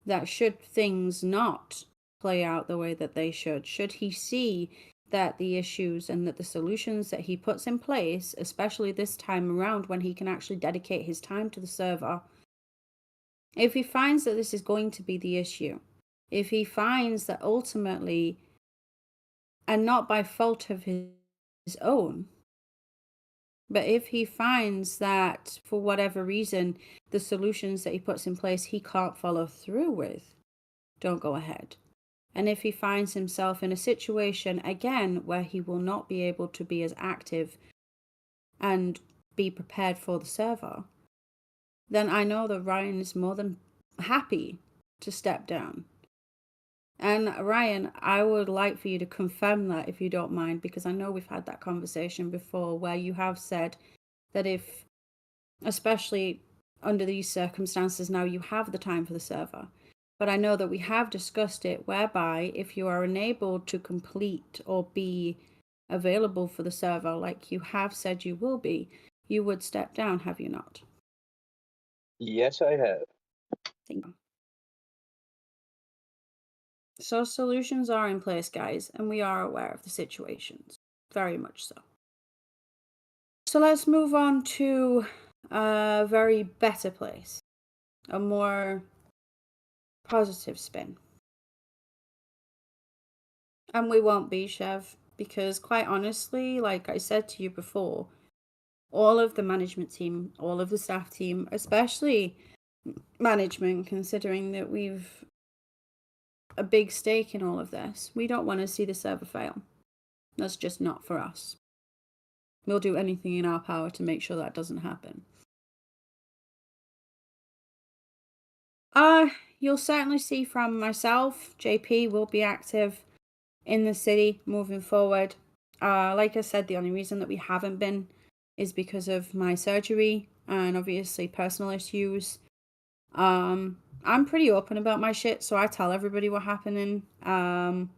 that should things not play out the way that they should he see that the issues and that the solutions that he puts in place, especially this time around when he can actually dedicate his time to the server, if he finds that this is going to be the issue, if he finds that ultimately, and not by fault of his own, but if he finds that for whatever reason, the solutions that he puts in place he can't follow through with, don't go ahead. And if he finds himself in a situation, again, where he will not be able to be as active and be prepared for the server, then I know that Ryan is more than happy to step down. And Ryan, I would like for you to confirm that if you don't mind, because I know we've had that conversation before where you have said that if, especially under these circumstances now, you have the time for the server. But I know that we have discussed it whereby if you are unable to complete or be available for the server like you have said you will be, you would step down, have you not? Yes, I have. Thank you. So solutions are in place, guys, and we are aware of the situations. Very much so. So let's move on to a very better place. A more positive spin. And we won't be, Chev, because quite honestly, like I said to you before, all of the management team, all of the staff team, especially management, considering that we've a big stake in all of this, we don't want to see the server fail. That's just not for us. We'll do anything in our power to make sure that doesn't happen. You'll certainly see from myself, JP will be active in the city moving forward. Like I said, the only reason that we haven't been is because of my surgery and obviously personal issues. I'm pretty open about my shit, so I tell everybody what's happening. Obviously,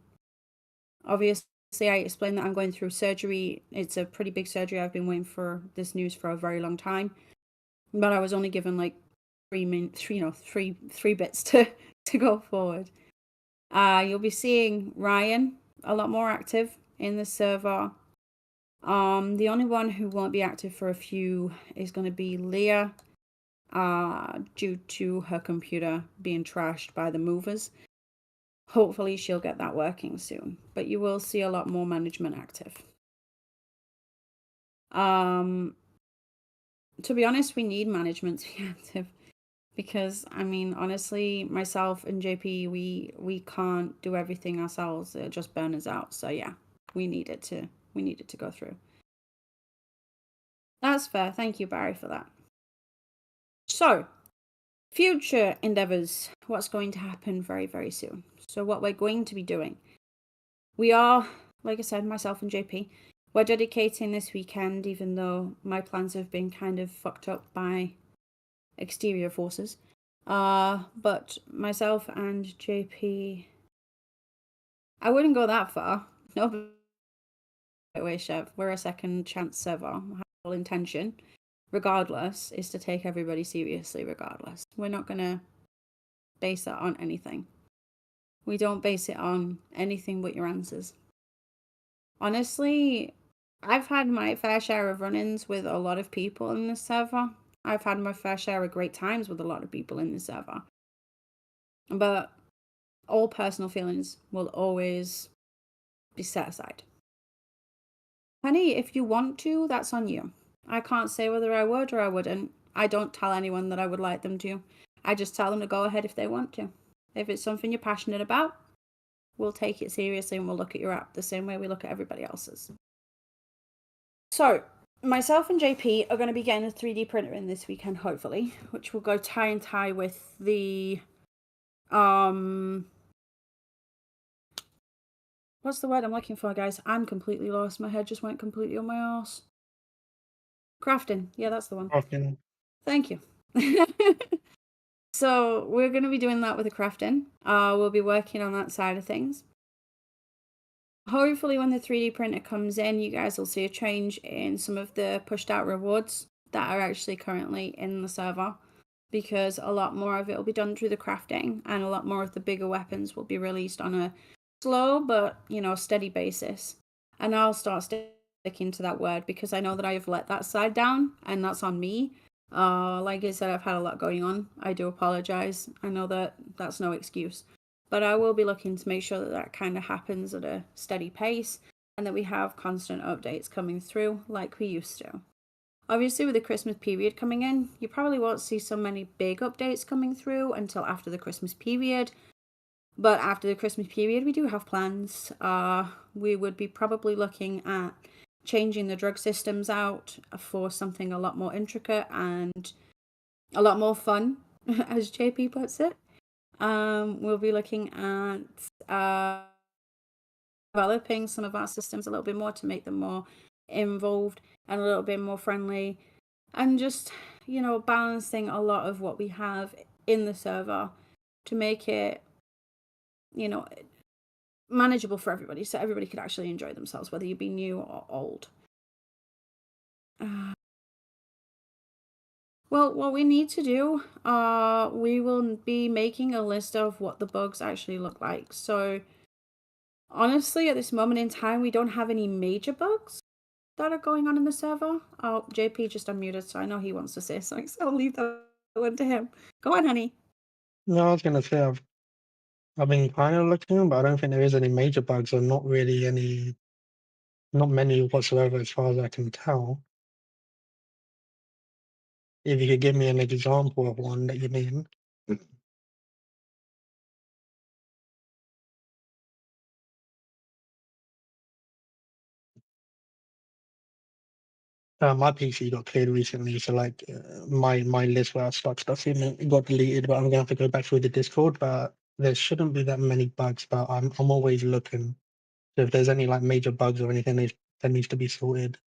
I explained that I'm going through surgery. It's a pretty big surgery. I've been waiting for this news for a very long time, but I was only given like 3 bits to go forward. You'll be seeing Ryan a lot more active in the server. The only one who won't be active for a few is going to be Leah, due to her computer being trashed by the movers. Hopefully she'll get that working soon, but you will see a lot more management active. To be honest, we need management to be active. Because, I mean, honestly, myself and JP, we can't do everything ourselves. It'll just burn us out. So yeah, we need it to go through. That's fair. Thank you, Barry, for that. So, future endeavors. What's going to happen very, very soon. So what we're going to be doing. We are, like I said, myself and JP, we're dedicating this weekend, even though my plans have been kind of fucked up by exterior forces, but myself and JP, I wouldn't go that far. No way, Chef. We're a second chance server. Our whole intention, regardless, is to take everybody seriously regardless. We're not gonna base that on anything. We don't base it on anything but your answers. Honestly, I've had my fair share of run-ins with a lot of people in this server. I've had my fair share of great times with a lot of people in the server. But all personal feelings will always be set aside. Honey, if you want to, that's on you. I can't say whether I would or I wouldn't. I don't tell anyone that I would like them to. I just tell them to go ahead if they want to. If it's something you're passionate about, we'll take it seriously and we'll look at your app the same way we look at everybody else's. So, myself and JP are going to be getting a 3D printer in this weekend, hopefully, which will go tie and tie with the, what's the word I'm looking for, guys? I'm completely lost. My head just went completely on my arse. Crafting. Yeah, that's the one. Crafting. Thank you. So we're going to be doing that with the crafting. We'll be working on that side of things. Hopefully when the 3D printer comes in, you guys will see a change in some of the pushed out rewards that are actually currently in the server, because a lot more of it will be done through the crafting, and a lot more of the bigger weapons will be released on a slow but, steady basis. And I'll start sticking to that word, because I know that I have let that side down, and that's on me. Like I said, I've had a lot going on. I do apologize. I know that that's no excuse. But I will be looking to make sure that that kind of happens at a steady pace, and that we have constant updates coming through like we used to. Obviously, with the Christmas period coming in, you probably won't see so many big updates coming through until after the Christmas period. But after the Christmas period, we do have plans. We would be probably looking at changing the drug systems out for something a lot more intricate and a lot more fun, as JP puts it. We'll be looking at developing some of our systems a little bit more to make them more involved and a little bit more friendly, and just, balancing a lot of what we have in the server to make it, manageable for everybody, so everybody could actually enjoy themselves, whether you be new or old. Well, what we need to do, we will be making a list of what the bugs actually look like. So, honestly, at this moment in time, we don't have any major bugs that are going on in the server. Oh, JP just unmuted, so I know he wants to say something, so I'll leave that one to him. Go on, honey. No, I was gonna say I've been kind of looking, but I don't think there is any major bugs, or not many whatsoever, as far as I can tell. If you could give me an example of one that you mean. My PC got cleared recently, so my list where I stuck stuff in it got deleted, but I'm gonna have to go back through the Discord. But there shouldn't be that many bugs, but I'm always looking. So if there's any major bugs or anything that needs to be sorted,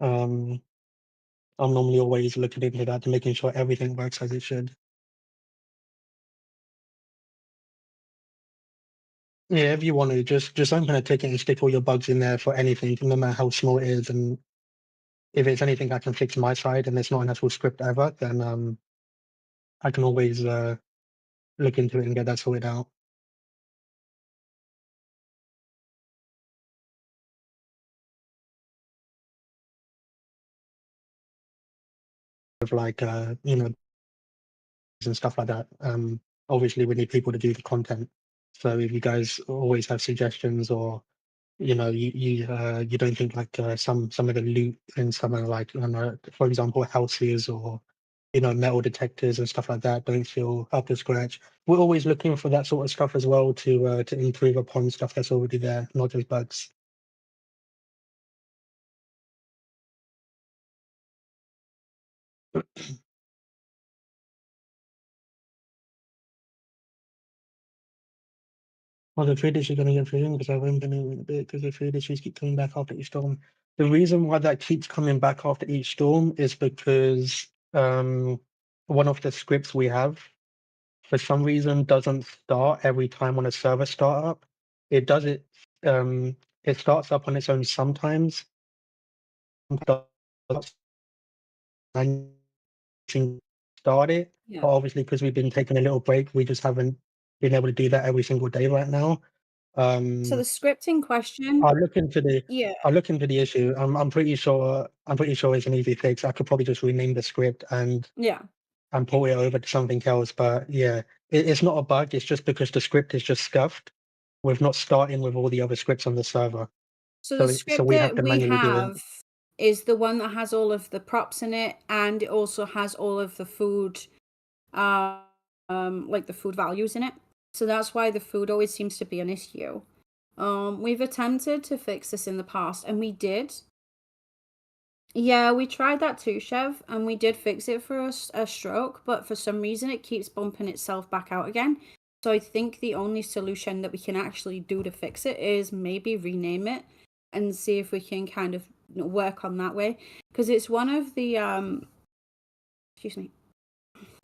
I'm normally always looking into that to making sure everything works as it should. Yeah, if you want to, just open a ticket and stick all your bugs in there for anything, no matter how small it is. And if it's anything I can fix my side and it's not an actual script ever, then I can always look into it and get that sorted out. With and stuff like that. Obviously, we need people to do the content. So if you guys always have suggestions, or you don't think some of the loot in some of for example, houses, or metal detectors and stuff like that don't feel up to scratch, we're always looking for that sort of stuff as well to improve upon stuff that's already there, not just bugs. Well, the food issues are going to get through because I haven't been in a bit, because the food issues keep coming back after each storm. The reason why that keeps coming back after each storm is because one of the scripts we have, for some reason, doesn't start every time on a server startup. It does it. It starts up on its own sometimes. And start it. Yeah. But obviously, because we've been taking a little break, we just haven't been able to do that every single day right now. So the script in question, I'll look into the yeah, I'll look into the issue. I'm pretty sure it's an easy fix. I could probably just rename the script and yeah. port it over to something else. But yeah, it's not a bug. It's just because the script is just scuffed. We're not starting with all the other scripts on the server. So So the script we have that to we manually do it. have is the one that has all of the props in it, and it also has all of the food, like the food values in it. So that's why the food always seems to be an issue. We've attempted to fix this in the past, and we did. Yeah, we tried that too, Chev, and we did fix it for a stroke, but for some reason it keeps bumping itself back out again. So I think the only solution that we can actually do to fix it is maybe rename it and see if we can kind of work on that way, because it's one of the excuse me,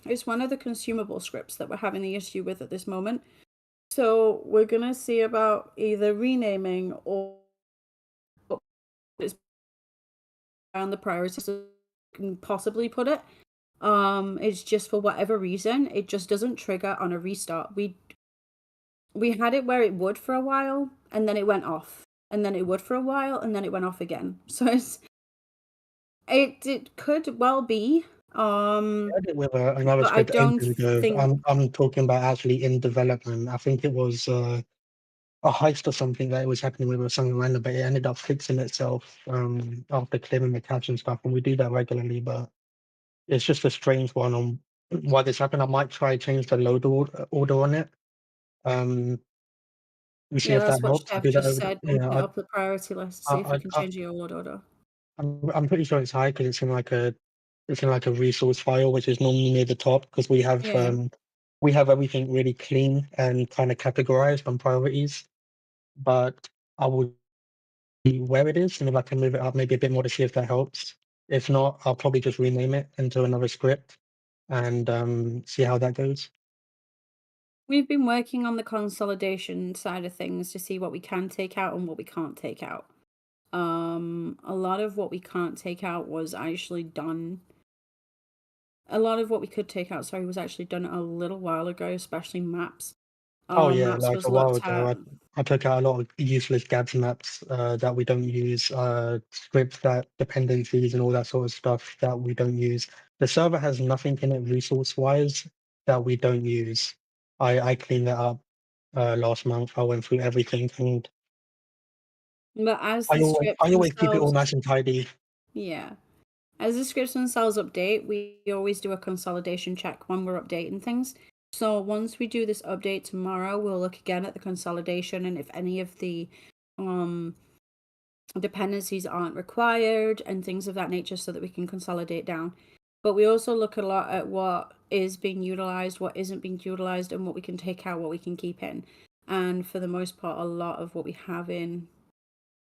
it's one of the consumable scripts that we're having the issue with at this moment. So we're gonna see about either renaming or it's on the priorities so we can possibly put it. It's just for whatever reason it just doesn't trigger on a restart. We had it where it would for a while and then it went off, and then it would for a while and then it went off again. So it could well be. I did with another But I script don't ages ago. think. I'm talking about actually in development. I think it was a heist or something that it was happening with or something random, but it ended up fixing itself after clearing the cache and stuff. And we do that regularly, but it's just a strange one on why this happened. I might try change the load order on it. We see Yeah, if that's that what helps. I Chef do that just over. said. Yeah, Bump it up the priority list. See if we can I, change your load order. I'm pretty sure it's high because it's in like a resource file, which is normally near the top because we have Yeah. everything really clean and kind of categorized on priorities. But I will see where it is, and if I can move it up maybe a bit more to see if that helps. If not, I'll probably just rename it into another script and see how that goes. We've been working on the consolidation side of things to see what we can take out and what we can't take out. A lot of what we can't take out was actually done. A lot of what we could take out, sorry, was actually done a little while ago, especially maps. Oh yeah, Maps like was a while looked ago, at. I took out a lot of useless Gabs maps that we don't use, scripts that dependencies and all that sort of stuff that we don't use. The server has nothing in it resource-wise that we don't use. I cleaned that up last month. I went through everything and But as I the always scripts I always keep it all themselves, nice and tidy. yeah. As the scripts themselves update, we always do a consolidation check when we're updating things. So once we do this update tomorrow, we'll look again at the consolidation and if any of the dependencies aren't required and things of that nature so that we can consolidate down. But we also look a lot at what is being utilized, what isn't being utilized, and what we can take out, what we can keep in. And for the most part, a lot of what we have in,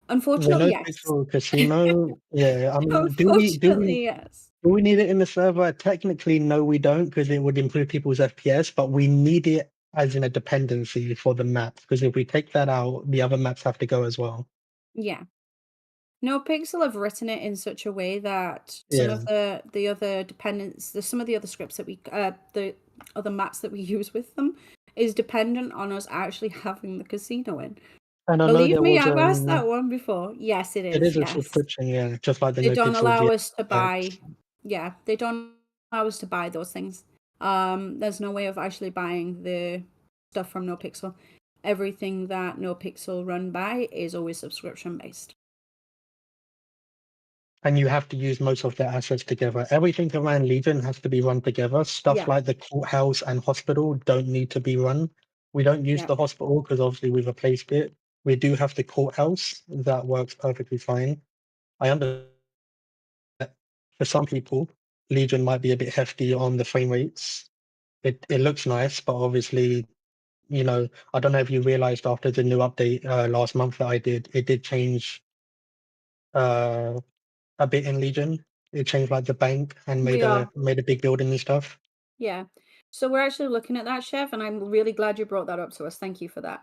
The unfortunately, no yes. pixel casino, yeah. I mean, Unfortunately, yes. do we need it in the server? Technically, no, we don't, because it would improve people's FPS, but we need it as in a dependency for the maps, because if we take that out, the other maps have to go as well. Yeah. No, Pixel have written it in such a way that some Yeah. of the other some of the other scripts that the other maps that we use with them is dependent on us actually having the casino in. And I know Believe there me, was I've asked that one before. Yes, it it is. is a Yes. subscription, yeah, just like the They no don't pixel allow GX us to buy. packs. Yeah, they don't allow us to buy those things. There's no way of actually buying the stuff from NoPixel. Everything that NoPixel run by is always subscription based. And you have to use most of their assets together. Everything around Legion has to be run together. Stuff Yeah. like the courthouse and hospital don't need to be run. We don't use Yeah. the hospital because obviously we've replaced it. We do have the courthouse that works perfectly fine. I understand that for some people, Legion might be a bit hefty on the frame rates. It looks nice, but obviously, I don't know if you realized after the new update last month that it did change uh, a bit in Legion. It changed like the bank and We are. made a big building and stuff. Yeah. So we're actually looking at that, Chef, and I'm really glad you brought that up to us. Thank you for that.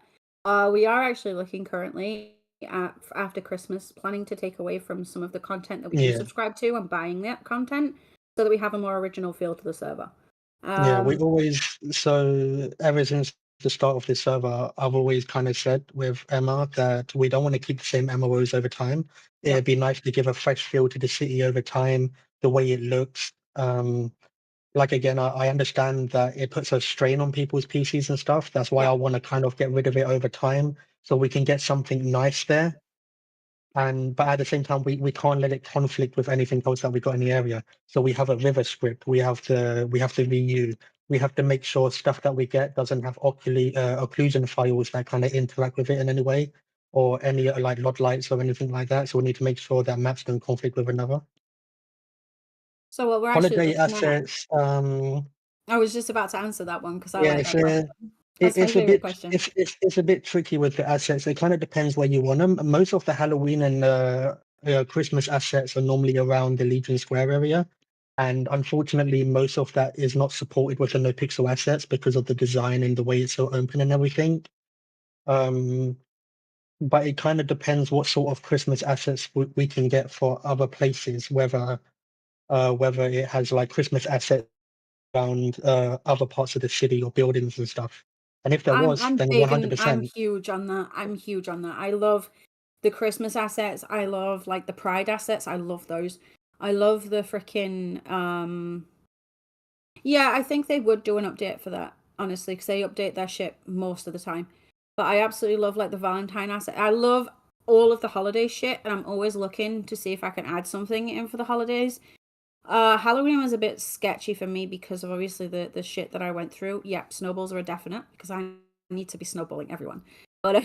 We are actually looking currently at, after Christmas, planning to take away from some of the content that we do Yeah. subscribe to and buying that content so that we have a more original feel to the server. Yeah, we always, so ever since the start of this server, I've always kind of said with Emma that we don't want to keep the same MMOs over time. Yeah. It'd be nice to give a fresh feel to the city over time, the way it looks. Like again, I understand that it puts a strain on people's PCs and stuff. That's why Yeah. I want to kind of get rid of it over time so we can get something nice there. But at the same time, we can't let it conflict with anything else that we got in the area. So we have a river script. We have to reuse. We have to make sure stuff that we get doesn't have occlusion files that kind of interact with it in any way, or any like lot lights or anything like that. So we need to make sure that maps don't conflict with another. So what we're actually Holiday looking at, assets. I was just about to answer that one because I Yeah, like that question. That's my it's a favorite bit question. it's a bit tricky with the assets. It kind of depends where you want them. Most of the Halloween and Christmas assets are normally around the Legion Square area. And unfortunately, most of that is not supported with the no pixel assets because of the design and the way it's so open and everything. But it kind of depends what sort of Christmas assets we can get for other places, whether it has like Christmas assets around other parts of the city or buildings and stuff. And if there was, I'm then big and I'm 100%. huge on that. I'm huge on that. I love the Christmas assets. I love like the Pride assets. I love those. I love the freaking yeah, I think they would do an update for that, honestly, because they update their shit most of the time. But I absolutely love like the Valentine asset. I love all of the holiday shit, and I'm always looking to see if I can add something in for the holidays. Halloween was a bit sketchy for me because of obviously the shit that I went through. Yep, snowballs are a definite because I need to be snowballing everyone. But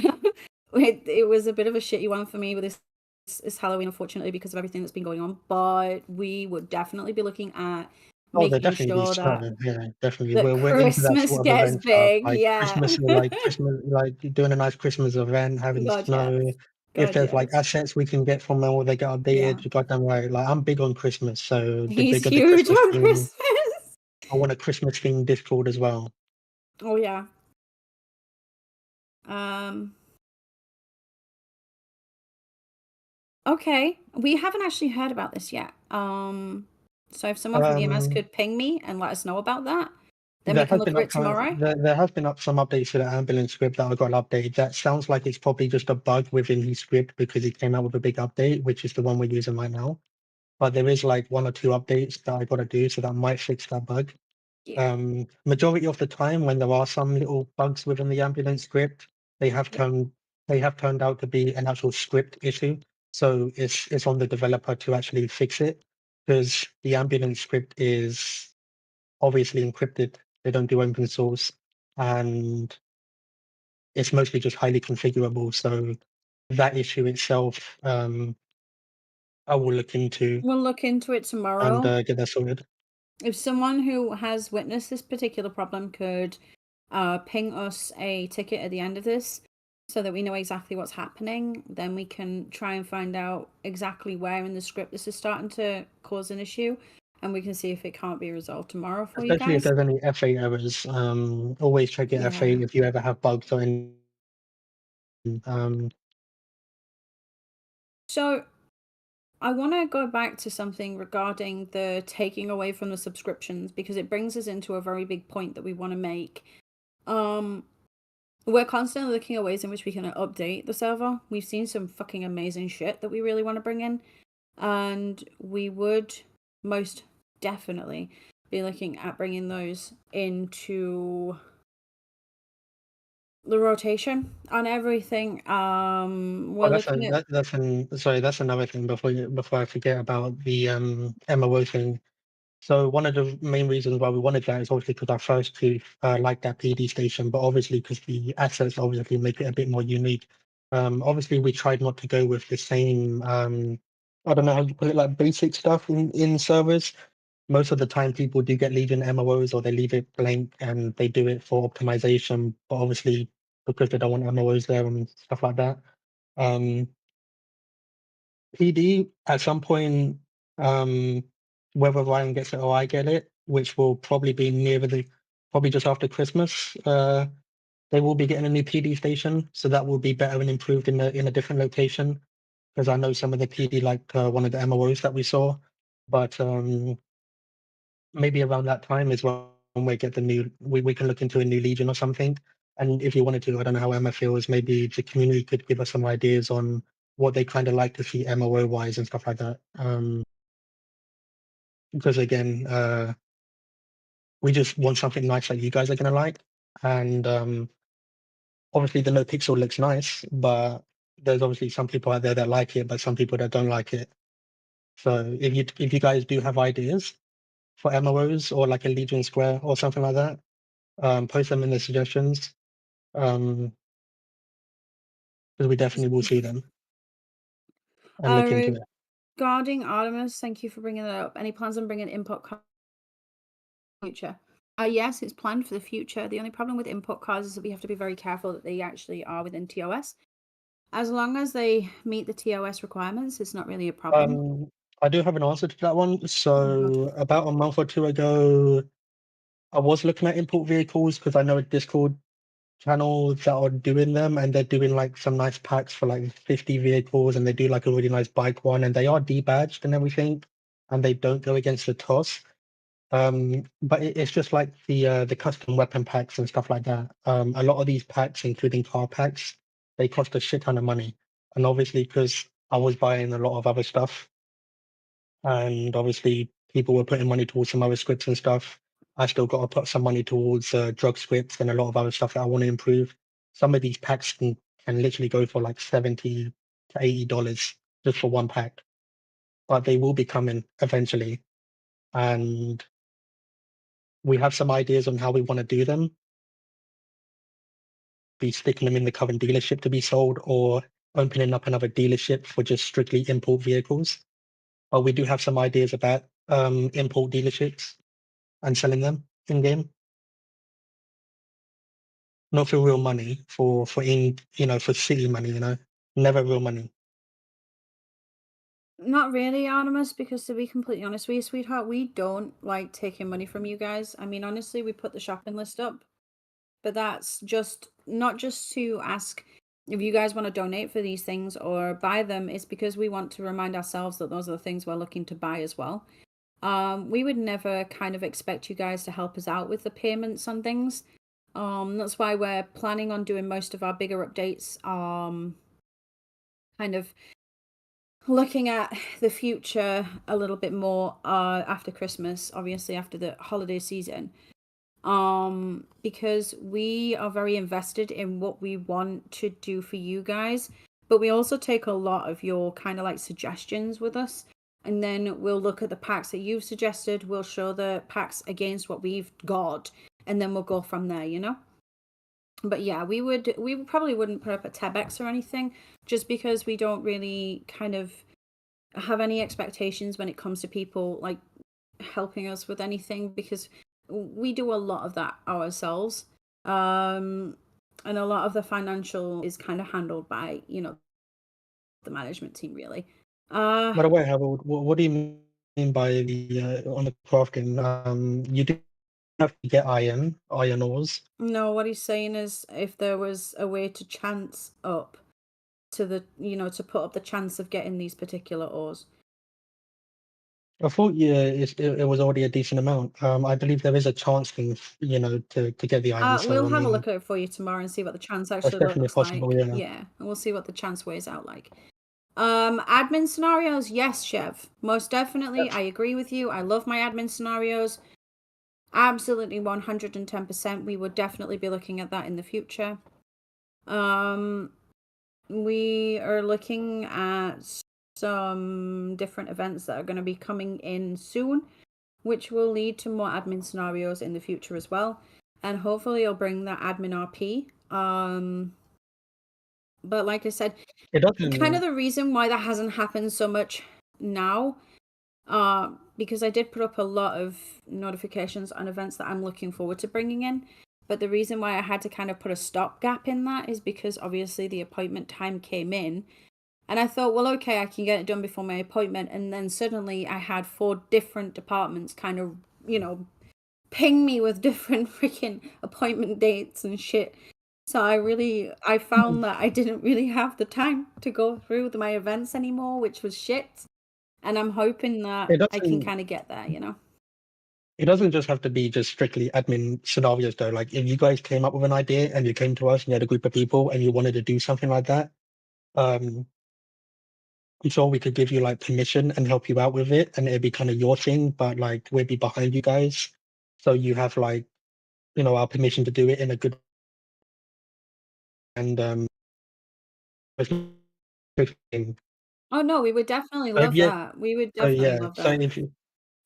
it was a bit of a shitty one for me with this Halloween, unfortunately, because of everything that's been going on. But we would definitely be looking at Oh, there making definitely be sure snow. that Yeah, definitely. that We're into that Christmas sort of gets event stuff. big. Like Yeah. Christmas, like doing a nice Christmas event, having God, yes. snow. If God, there's like yes. assets we can get from them or they get Yeah. updated, you're goddamn right. Like I'm big on Christmas, so the He's bigger the huge Christmas on theme, Christmas. I want a Christmas themed Discord as well. Oh, yeah. Um. Okay, we haven't actually heard about this yet. So if someone from EMS could ping me and let us know about that, then we There can has look been for it tomorrow. there has been some updates to the ambulance script that I got updated. That sounds like it's probably just a bug within his script because he came out with a big update, which is the one we're using right now. But there is like 1 or 2 updates that I got to do, so that might fix that bug. Yeah. Majority of the time, when there are some little bugs within the ambulance script, they have Yeah. turned out to be an actual script issue. So it's on the developer to actually fix it because the ambulance script is obviously encrypted. They don't do open source, and it's mostly just highly configurable. So that issue itself, I will look into We'll look into it and tomorrow. get that sorted. If someone who has witnessed this particular problem could ping us a ticket at the end of this so that we know exactly what's happening, then we can try and find out exactly where in the script this is starting to cause an issue, and we can see if it can't be resolved tomorrow for you Especially if guys. there's any FA errors, always check your FA Yeah. if you ever have bugs or any. Um, So I want to go back to something regarding the taking away from the subscriptions because it brings us into a very big point that we want to make. We're constantly looking at ways in which we can update the server. We've seen some fucking amazing shit that we really want to bring in, and we would most definitely be looking at bringing those into the rotation on everything. We're looking at that's another thing before I forget about the MOO thing. So one of the main reasons why we wanted that is obviously because our first two like that PD station, but obviously because the assets obviously make it a bit more unique. Obviously we tried not to go with the same I don't know how you put it, like basic stuff in servers. Most of the time people do get leaving MOOs or they leave it blank and they do it for optimization, but obviously because they don't want MOOs there and stuff like that. PD at some point, whether Ryan gets it or I get it, which will probably be probably just after Christmas, they will be getting a new PD station, so that will be better and improved in a different location. Because I know some of the PD like one of the MOOs that we saw, but maybe around that time is when we get we can look into a new Legion or something. And if you wanted to, I don't know how Emma feels, maybe the community could give us some ideas on what they kind of like to see MOO wise and stuff like that. Because again, we just want something nice that you guys are gonna like. And obviously the no pixel looks nice, but there's obviously some people out there that like it, but some people that don't like it. So if you guys do have ideas for MOOs or like a Legion Square or something like that, post them in the suggestions. Because we definitely will see them and look into it. regarding Artemis. Thank you for bringing that up. Any plans on bringing input cards in the future? Yes, it's planned for the future. The only problem with input cards is that we have to be very careful that they actually are within TOS. As long as they meet the TOS requirements, it's not really a problem. I do have an answer to that one. Oh, God. So about a month or two ago, I was looking at import vehicles because I know a Discord channel that are doing them, and they're doing like some nice packs for like 50 vehicles, and they do like a really nice bike one, and they are debadged and everything, and they don't go against the toss. But it's just like the custom weapon packs and stuff like that. A lot of these packs, including car packs, they cost a shit ton of money. And obviously, because I was buying a lot of other stuff, and obviously people were putting money towards some other scripts and stuff, I still got to put some money towards drug scripts and a lot of other stuff that I want to improve. Some of these packs can literally go for like $70 to $80 just for one pack, but they will be coming eventually. And we have some ideas on how we want to do them. Be sticking them in the current dealership to be sold, or opening up another dealership for just strictly import vehicles. But we do have some ideas about import dealerships and selling them in game. Not for real money, for for city money, never real money. Not really, Artemis, because to be completely honest with you, sweetheart, we don't like taking money from you guys. I mean, honestly, we put the shopping list up, but that's just not just to ask if you guys want to donate for these things or buy them. It's because we want to remind ourselves that those are the things we're looking to buy as well. We would never kind of expect you guys to help us out with the payments on things. That's why we're planning on doing most of our bigger updates. Kind of looking at the future a little bit more after Christmas, obviously after the holiday season. Because we are very invested in what we want to do for you guys, but we also take a lot of your kind of like suggestions with us, and then we'll look at the packs that you've suggested, we'll show the packs against what we've got, and then we'll go from there. But yeah, we probably wouldn't put up a Tebex or anything, just because we don't really kind of have any expectations when it comes to people like helping us with anything, because we do a lot of that ourselves. And a lot of the financial is kind of handled by, the management team, really. By the way, Harold, what do you mean by the on the crafting? You do have to get iron ores. No, what he's saying is if there was a way to chance up to the, to put up the chance of getting these particular ores. I thought it was already a decent amount. I believe there is a chance thing, to get the iron. So We'll I have a mean, look at it for you tomorrow and see what the chance that's actually definitely looks possible. like. Yeah. Yeah, and we'll see what the chance weighs out like. Admin scenarios, yes, Chev, most definitely. I agree with you. I love my admin scenarios. Absolutely 110%. We would definitely be looking at that in the future. We are looking at some different events that are going to be coming in soon, which will lead to more admin scenarios in the future as well. And hopefully it'll bring that admin RP. But like I said, It doesn't. kind of the reason why that hasn't happened so much now, because I did put up a lot of notifications on events that I'm looking forward to bringing in. But the reason why I had to kind of put a stopgap in that is because obviously the appointment time came in. And I thought, well, okay, I can get it done before my appointment. And then suddenly I had 4 different departments kind of, ping me with different freaking appointment dates and shit. So I found that I didn't really have the time to go through with my events anymore, which was shit. And I'm hoping that I can kind of get there, It doesn't just have to be just strictly admin scenarios though. Like if you guys came up with an idea and you came to us and you had a group of people and you wanted to do something like that, I'm sure we could give you like permission and help you out with it, and it'd be kind of your thing, but like we'd be behind you guys. So you have like, our permission to do it in a good and Oh no, we would definitely so love that. We would definitely love so that.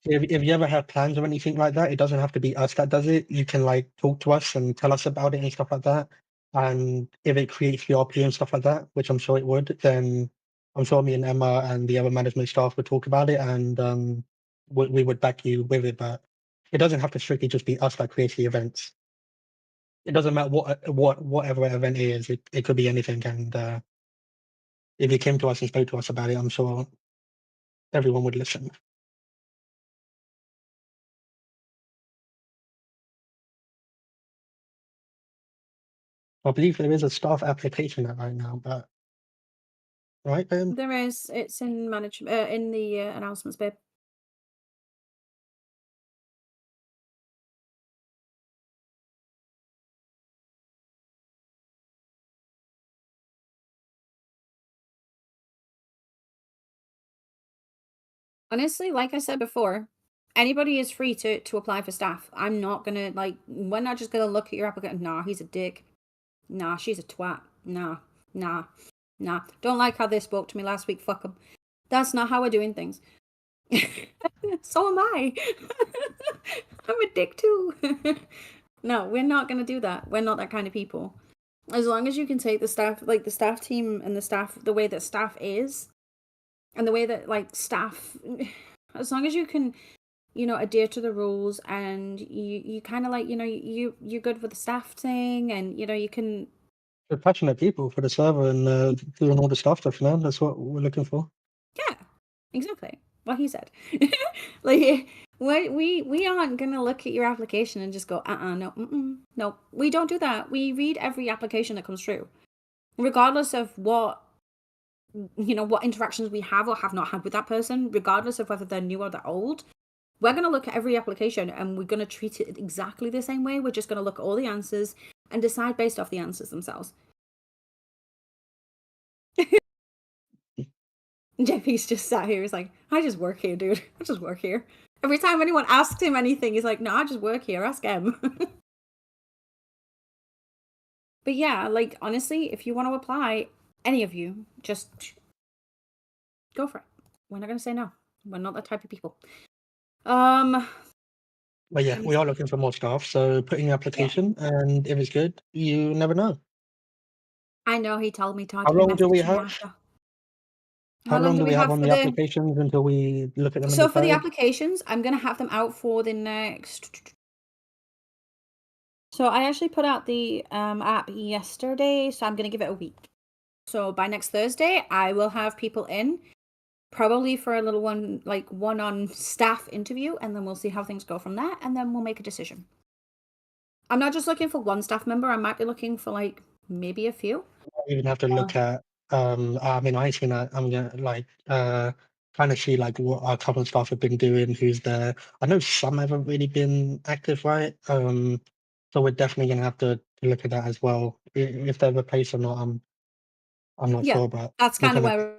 if you ever have plans or anything like that, it doesn't have to be us that does it. You can like talk to us and tell us about it and stuff like that. And if it creates the RP and stuff like that, which I'm sure it would, then I'm sure me and Emma and the other management staff would talk about it, and we would back you with it. But it doesn't have to strictly just be us that creates the events. It doesn't matter whatever event it is. It could be anything, and if you came to us and spoke to us about it, I'm sure everyone would listen. I believe there is a staff application right now, but right, There is. It's in management in the announcements, babe. Honestly, like I said before, anybody is free to apply for staff. I'm not gonna we're not just gonna look at your applicant. Nah, he's a dick. Nah, she's a twat. Nah, nah, nah. Don't like how they spoke to me last week. Fuck them. That's not how we're doing things. So am I. I'm a dick too. No, we're not gonna do that. We're not that kind of people. As long as you can take the staff, like the staff team and the way that staff is, and the way that staff, as long as you can, adhere to the rules, and you kind of you're good with the staff thing, and you can. We're passionate people for the server and doing all the stuff, man. That's what we're looking for. Yeah, exactly what he said. Like we aren't gonna look at your application and just go no, no, we don't do that. We read every application that comes through, regardless of what interactions we have or have not had with that person, regardless of whether they're new or they're old. We're going to look at every application and we're going to treat it exactly the same way. We're just going to look at all the answers and decide based off the answers themselves. JP's just sat here. He's like, I just work here, dude. I just work here. Every time anyone asks him anything, he's like, no, I just work here. Ask him. But yeah, honestly, if you want to apply, any of you, just go for it. We're not going to say no. We're not that type of people. But yeah, we are looking for more staff, so put in your application, and if it's good, you never know. I know he told me to. How long do we have? How long do we have on the applications until we look at them? So for the applications, I'm going to have them out for the next. So I actually put out the app yesterday, so I'm going to give it a week. So by next Thursday, I will have people in, probably for a little one, one on staff interview, and then we'll see how things go from there, and then we'll make a decision. I'm not just looking for one staff member. I might be looking for maybe a few. I even have to look at. I mean, I'm gonna kind of see what our current staff have been doing. Who's there? I know some haven't really been active, right? So we're definitely gonna have to look at that as well. If they're replaced or not, I'm not sure, but that's kind of where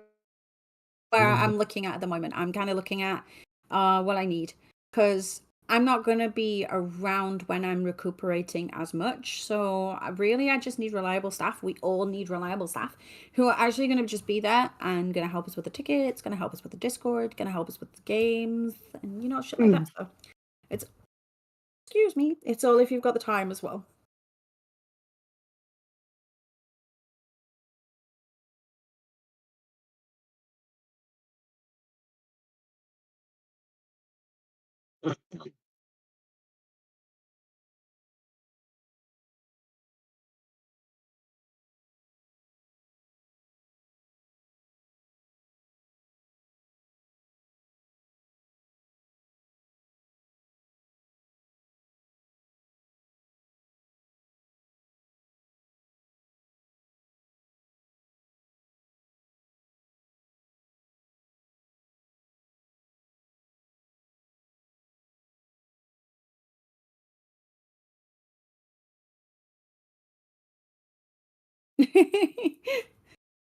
I'm looking at the moment. I'm kind of looking at what I need, because I'm not going to be around when I'm recuperating as much. So really, I just need reliable staff. We all need reliable staff who are actually going to just be there and going to help us with the tickets, going to help us with the Discord, going to help us with the games, and shit like that. So it's, excuse me, it's all if you've got the time as well.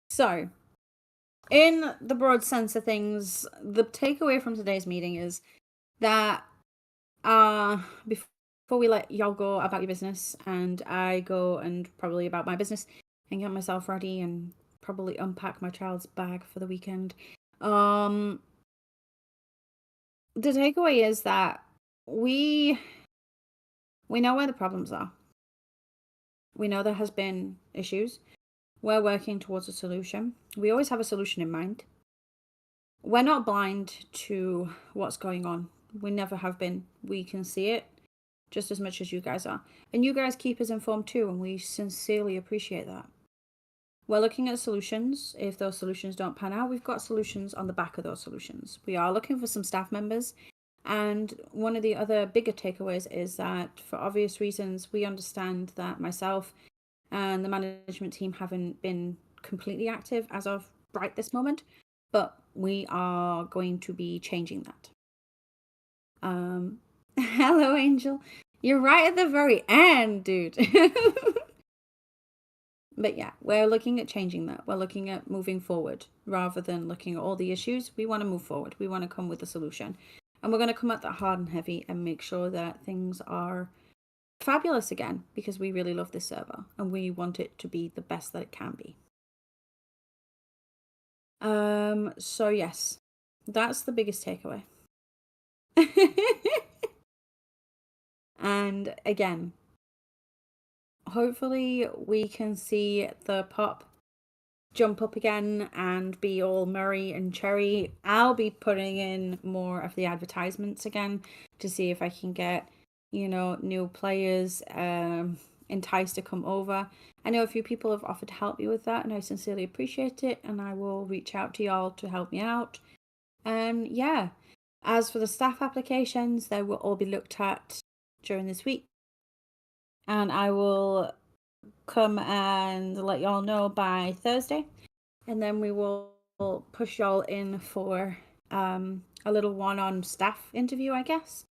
So, in the broad sense of things, the takeaway from today's meeting is that before we let y'all go about your business and I go and probably about my business and get myself ready and probably unpack my child's bag for the weekend, the takeaway is that we know where the problems are. We know there has been issues. We're working towards a solution. We always have a solution in mind. We're not blind to what's going on. We never have been. We can see it just as much as you guys are. And you guys keep us informed too, and we sincerely appreciate that. we're looking at solutions. If those solutions don't pan out, we've got solutions on the back of those solutions. We are looking for some staff members. And one of the other bigger takeaways is that, for obvious reasons, we understand that myself and the management team haven't been completely active as of right this moment, but we are going to be changing that. Hello, Angel. You're right at the very end, dude. But yeah, we're looking at changing that. We're looking at moving forward rather than looking at all the issues. We want to move forward. We want to come with a solution. And we're going to come at that hard and heavy and make sure that things are fabulous again, because we really love this server and we want it to be the best that it can be. So yes, that's the biggest takeaway. And again, hopefully we can see the pop jump up again and be all merry and cherry. I'll be putting in more of the advertisements again to see if I can get, new players enticed to come over. I know a few people have offered to help me with that, and I sincerely appreciate it, and I will reach out to y'all to help me out. And yeah, as for the staff applications, they will all be looked at during this week, and I will come and let y'all know by Thursday, and then we will push y'all in for a little one-on staff interview, I guess,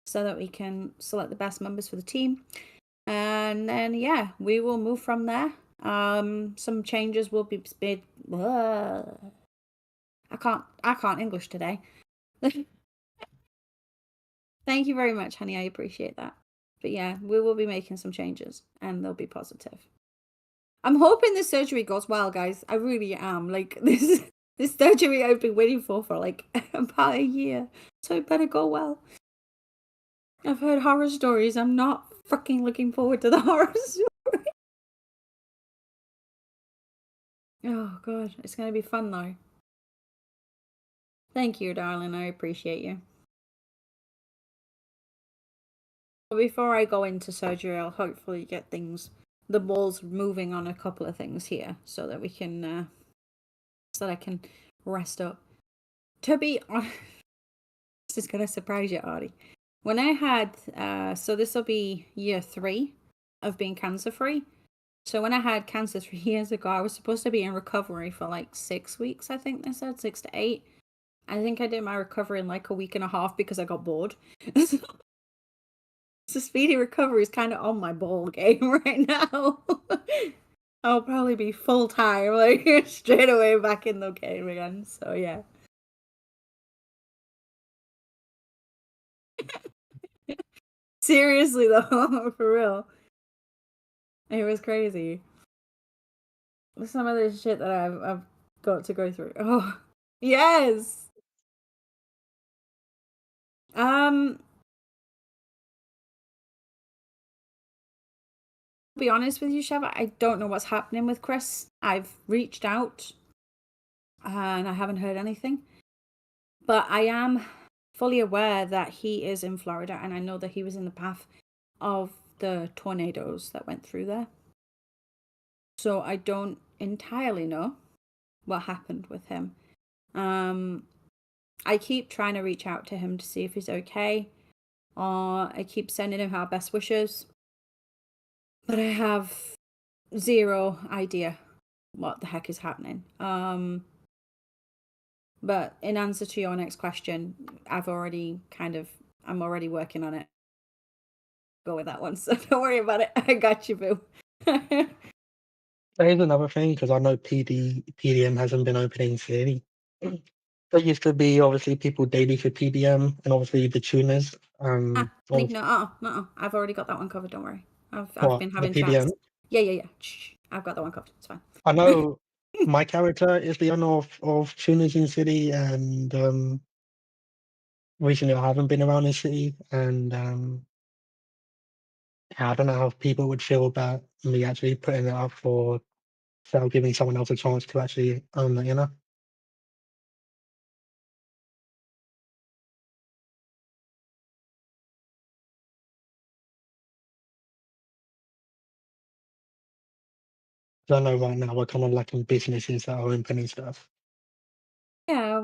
so that we can select the best members for the team. And then yeah, we will move from there. Some changes will be made. I can't English today. Thank you very much, honey. I appreciate that. But yeah, we will be making some changes, and they'll be positive. I'm hoping this surgery goes well, guys. I really am. Like, this surgery I've been waiting for like about a year, so it better go well. I've heard horror stories. I'm not fucking looking forward to the horror story. Oh god, it's gonna be fun though. Thank you, darling. I appreciate you. But before I go into surgery, I'll hopefully get the balls moving on a couple of things here, so that we can, so that I can rest up. To be honest, this is gonna surprise you, Artie. When I had, so this will be year 3 of being cancer free. So when I had cancer 3 years ago, I was supposed to be in recovery for like 6 weeks, I think they said, 6 to 8. I think I did my recovery in like a week and a half because I got bored. So speedy recovery is kind of on my ball game right now. I'll probably be full time, like straight away back in the game again. So yeah. Seriously though, for real. It was crazy. Some of the shit that I've got to go through. Oh, yes. Be honest with you, Sheva, I don't know what's happening with Chris. I've reached out and I haven't heard anything. But I am fully aware that he is in Florida, and I know that he was in the path of the tornadoes that went through there. So I don't entirely know what happened with him. I keep trying to reach out to him to see if he's okay. I keep sending him our best wishes. But I have zero idea what the heck is happening. But in answer to your next question, I'm already working on it. Go with that one, so don't worry about it. I got you, boo. There is another thing, because I know PDM hasn't been opening for any. There used to be obviously people daily for PDM, and obviously the tuners. No, I've already got that one covered. Don't worry. I've been having the chats. PDM? Yeah. Shh. I've got that one covered. It's fine. I know my character is the owner of tuners in City, and recently I haven't been around in City, and I don't know how people would feel about me actually putting it up for sale, giving someone else a chance to actually own it. 'Cause I know right now we're kind of lacking businesses that are opening stuff. Yeah,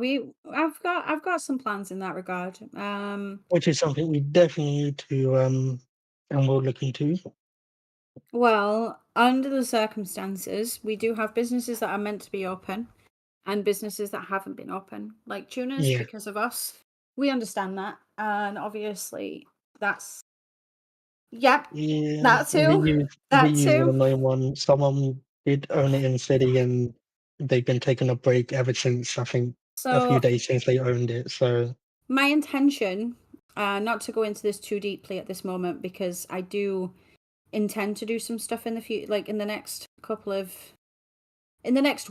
I've got some plans in that regard. Which is something we definitely need to and we'll look into. Well, under the circumstances, we do have businesses that are meant to be open and businesses that haven't been open, like tuners, Yeah. because of us. We understand that, and obviously that's yep, Yeah, that too, that VU was too. another one. Someone did own it in City, and they've been taking a break ever since. I think a few So days since they owned it. So my intention, not to go into this too deeply at this moment, because I do intend to do some stuff in the future, like in the next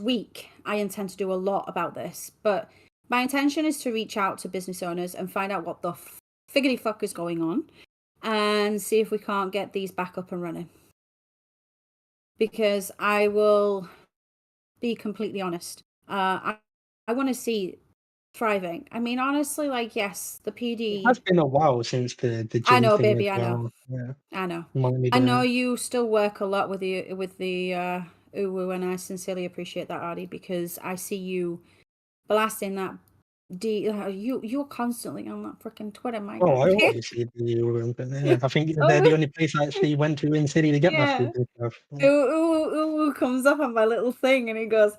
week. I intend to do a lot about this, but my intention is to reach out to business owners and find out what the figgity fuck is going on, and see if we can't get these back up and running. Because I will be completely honest. I want to see thriving. I mean, honestly, like, yes, the it has PD. been a while since the I gym know, thing as baby. I know. well. Yeah, I know. might need I know to. you still work a lot with the Uwu, and I sincerely appreciate that, Artie, because I see you blasting that. You're constantly on that freaking Twitter, my Oh, I guy. always see the room, but yeah, I think they're the Oh, only place I actually went to in City to get my yeah. food and stuff. Yeah. Uwu comes up on my little thing, and he goes,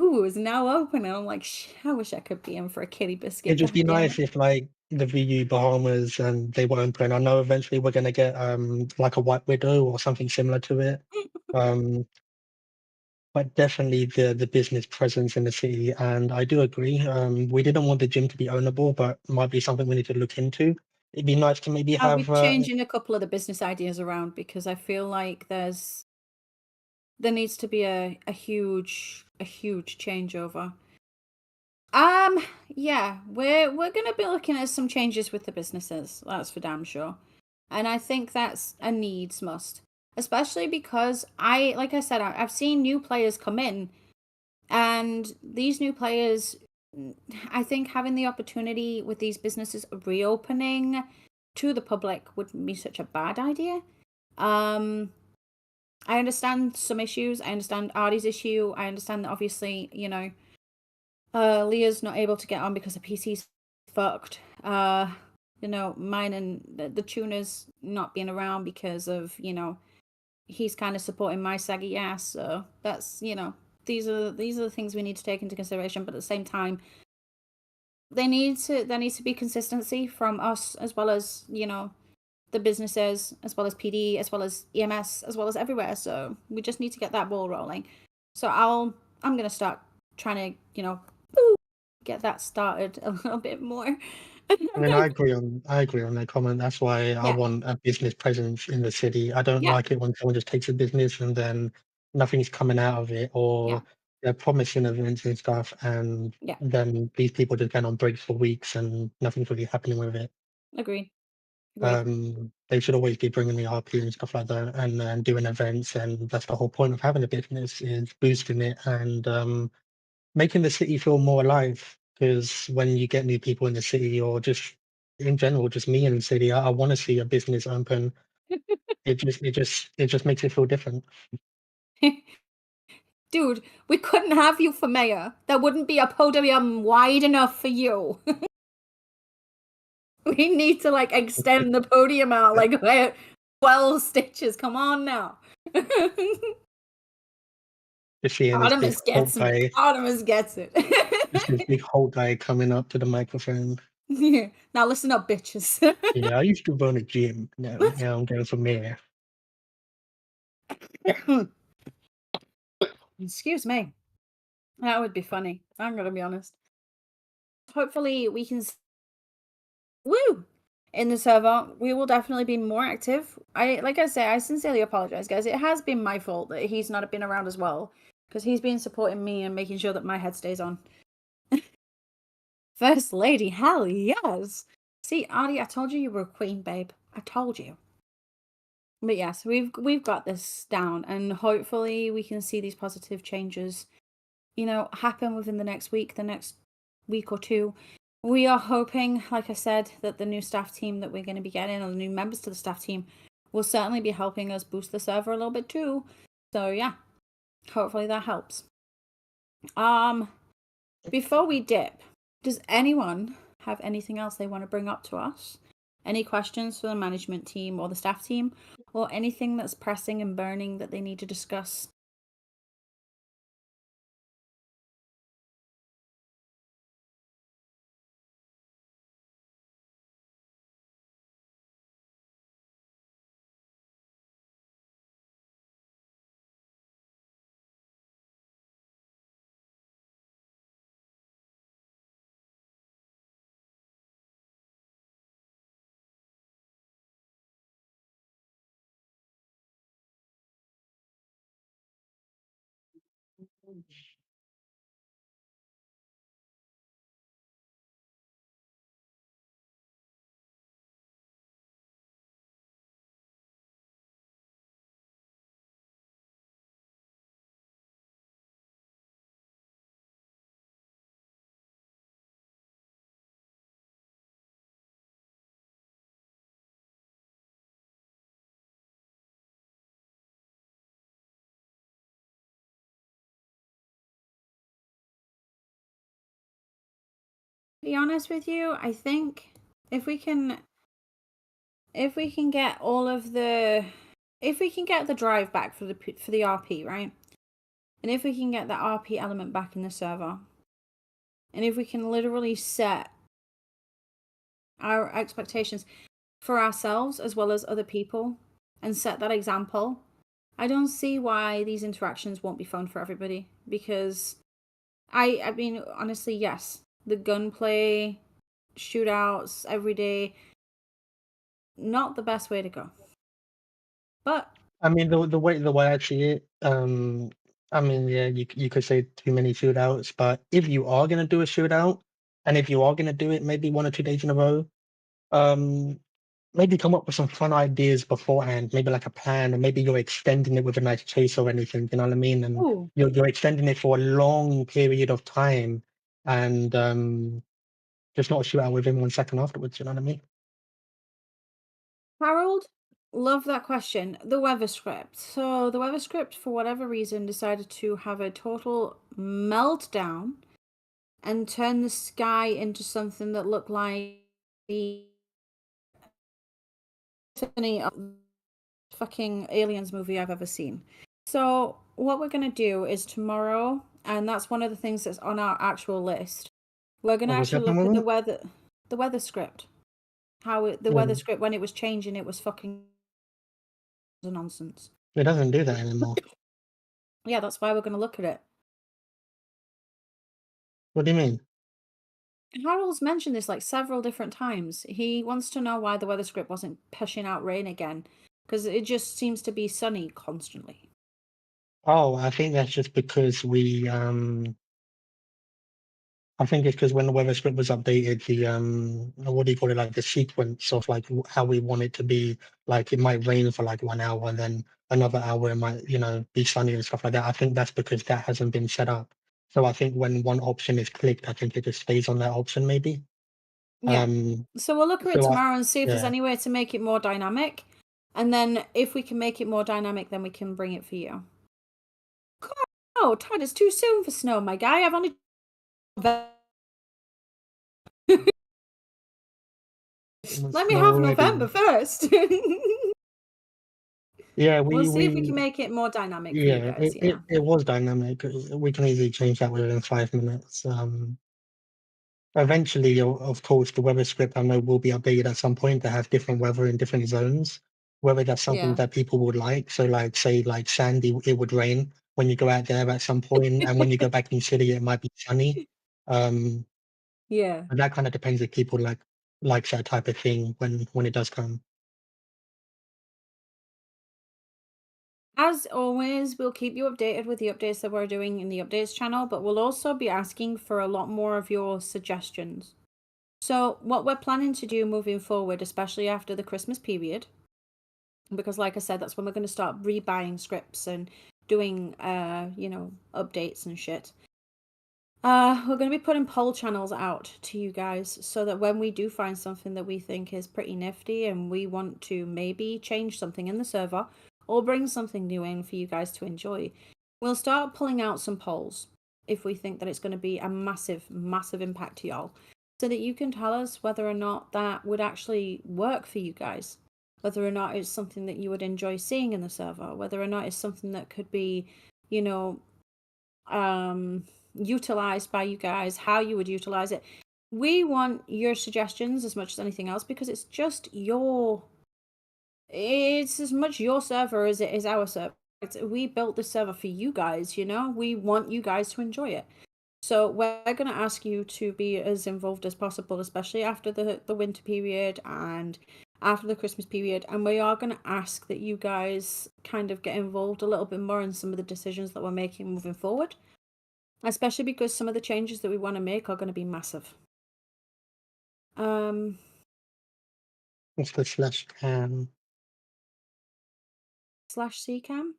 "Ooh, is now open," and I'm like, I wish I could be in for a kitty biscuit. It'd just God be damn nice it. if like the VU Bahamas and they were open. I know eventually we're gonna get like a White Widow or something similar to it. Um, but definitely the business presence in the city. And I do agree. We didn't want the gym to be ownable, but might be something we need to look into. It'd be nice to maybe I'll be have changing a couple of the business ideas around, because I feel like there needs to be a huge changeover. Yeah, we're gonna be looking at some changes with the businesses. That's for damn sure. And I think that's a needs must, especially because like I said, I've seen new players come in, and these new players, I think having the opportunity with these businesses reopening to the public wouldn't be such a bad idea. I understand some issues. I understand Artie's issue. I understand that obviously, Leah's not able to get on because the PC's fucked. Mine and the tuner's not being around because of, he's kind of supporting my saggy ass. So that's, these are the things we need to take into consideration. But at the same time, there needs to be consistency from us, as well as, the businesses, as well as PD, as well as EMS, as well as everywhere. So we just need to get that ball rolling. So I'm gonna start trying to, get that started a little bit more. I mean, I agree on that comment. That's why I Yeah, want a business presence in the city. I don't yeah, like it when someone just takes a business and then nothing's coming out of it, yeah, or they're promising events and stuff, and yeah. then these people just get on breaks for weeks and nothing's really happening with it. Agreed. Agreed. They should always be bringing the RP and stuff like that, and doing events, and that's the whole point of having a business, is boosting it and making the city feel more alive. Because when you get new people in the city, or just in general, just me in the city, I want to see a business open. It just makes it feel different. Dude, we couldn't have you for mayor. There wouldn't be a podium wide enough for you. We need to extend the podium out 12 stitches. Come on now. Just seeing this big Artemis gets Hulk me. guy, Artemis gets it. just this big Hulk guy coming up to the microphone. Yeah. Now listen up, bitches. Yeah, I used to run a gym. Now I'm going for mayor. Excuse me. That would be funny. I'm gonna be honest. Hopefully we can woo in the server. We will definitely be more active. Like I say, I sincerely apologize, guys. It has been my fault that he's not been around as well, because he's been supporting me and making sure that my head stays on. First lady, hell yes. See, Artie, I told you were a queen, babe. I told you. But yes, we've got this down, and hopefully we can see these positive changes, happen within the next week or two. We are hoping, like I said, that the new staff team that we're going to be getting, or the new members to the staff team, will certainly be helping us boost the server a little bit too. So yeah, Hopefully that helps. Before we dip, does anyone have anything else they want to bring up to us? Any questions for the management team or the staff team, or anything that's pressing and burning that they need to discuss? To be honest with you, I think if we can get all of the, if we can get the drive back for the RP, right? And if we can get that RP element back in the server, and if we can literally set our expectations for ourselves as well as other people and set that example, I don't see why these interactions won't be fun for everybody. Because I mean, honestly, yes, the gunplay, shootouts every day, not the best way to go. But I mean, the way I see it, I mean, yeah, you could say too many shootouts, but if you are gonna do a shootout, and if you are gonna do it maybe 1 or 2 days in a row, um, maybe come up with some fun ideas beforehand, maybe like a plan, and maybe you're extending it with a nice chase or anything. You know what I mean? And ooh, you're extending it for a long period of time, and just not a shootout within 1 second afterwards. You know what I mean? Harold, love that question. The weather script. So the weather script, for whatever reason, decided to have a total meltdown and turn the sky into something that looked like the fucking aliens movie I've ever seen. So what we're gonna do is tomorrow, and that's one of the things that's on our actual list. We're gonna What's actually happening look at with it? the weather script. How the Yeah, weather script, when it was changing, it was fucking nonsense. it doesn't do that anymore. Yeah, that's why we're gonna look at it. What do you mean? Harold's mentioned this like several different times. He wants to know why the weather script wasn't pushing out rain again, because it just seems to be sunny constantly. Oh, I think that's just because I think it's because when the weather script was updated, the what do you call it, like the sequence of like how we want it to be, like it might rain for like 1 hour and then another hour it might, be sunny and stuff like that. I think that's because that hasn't been set up. So I think when one option is clicked, I think it just stays on that option maybe. Yeah. Um, So we'll look at it so tomorrow and see if there's yeah, any way to make it more dynamic. And then if we can make it more dynamic, then we can bring it for you. Oh, Todd, it's too soon for snow, my guy. I've only let me have November already, first. yeah, We'll see if we can make it more dynamic for you yeah, guys, yeah. it was dynamic. We can easily change that within 5 minutes. Eventually, of course, the weather script I know will be updated at some point to have different weather in different zones. Whether that's something Yeah. that people would like. So, like, say, like Sandy, it would rain when you go out there at some point, and when you go back in the city, it might be sunny. Um, Yeah. but that kind of depends if people likes that type of thing when it does come. As always, we'll keep you updated with the updates that we're doing in the updates channel, but we'll also be asking for a lot more of your suggestions. So what we're planning to do moving forward, especially after the Christmas period, because like I said, that's when we're going to start rebuying scripts and doing, updates and shit. We're going to be putting poll channels out to you guys so that when we do find something that we think is pretty nifty and we want to maybe change something in the server or bring something new in for you guys to enjoy, we'll start pulling out some polls if we think that it's going to be a massive, massive impact to y'all, so that you can tell us whether or not that would actually work for you guys, whether or not it's something that you would enjoy seeing in the server, whether or not it's something that could be, you know, utilized by you guys, how you would utilize it. We want your suggestions as much as anything else, because it's as much your server as it is our server. We built this server for you guys, you know? We want you guys to enjoy it. So we're going to ask you to be as involved as possible, especially after the winter period and after the Christmas period. And we are going to ask that you guys kind of get involved a little bit more in some of the decisions that we're making moving forward, especially because some of the changes that we want to make are going to be massive. What's the slash cam? /CCAM?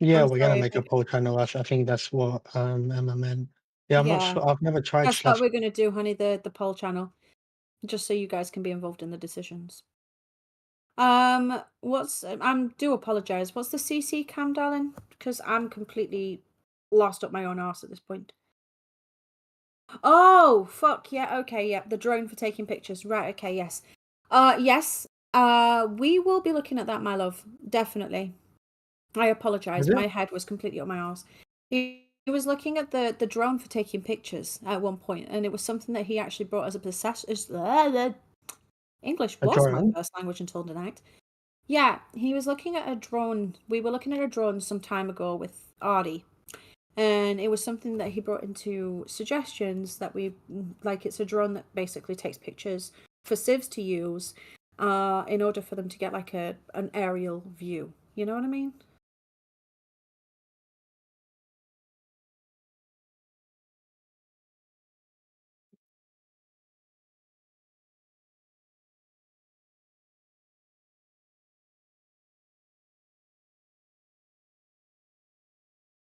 Yeah, I'm we're gonna sorry. make a poll channel. I think that's what Emma meant. Yeah, I'm not Yeah, sure. I've never tried that's what slash. we're going to do, honey, the poll channel, just so you guys can be involved in the decisions. I do apologize. What's the CC cam, darling? Because I'm completely lost up my own arse at this point. Oh, fuck, yeah, okay, yeah, the drone for taking pictures. Right, okay, yes. Yes, we will be looking at that, my love, definitely. I apologize, Is it? my head was completely up my arse. He was looking at the drone for taking pictures at one point, and it was something that he actually brought as a possession. English A was my drone? first language until tonight. Yeah, he was looking at a drone. We were looking at a drone some time ago with Artie, and it was something that he brought into suggestions that it's a drone that basically takes pictures for civs to use in order for them to get like an aerial view. You know what I mean?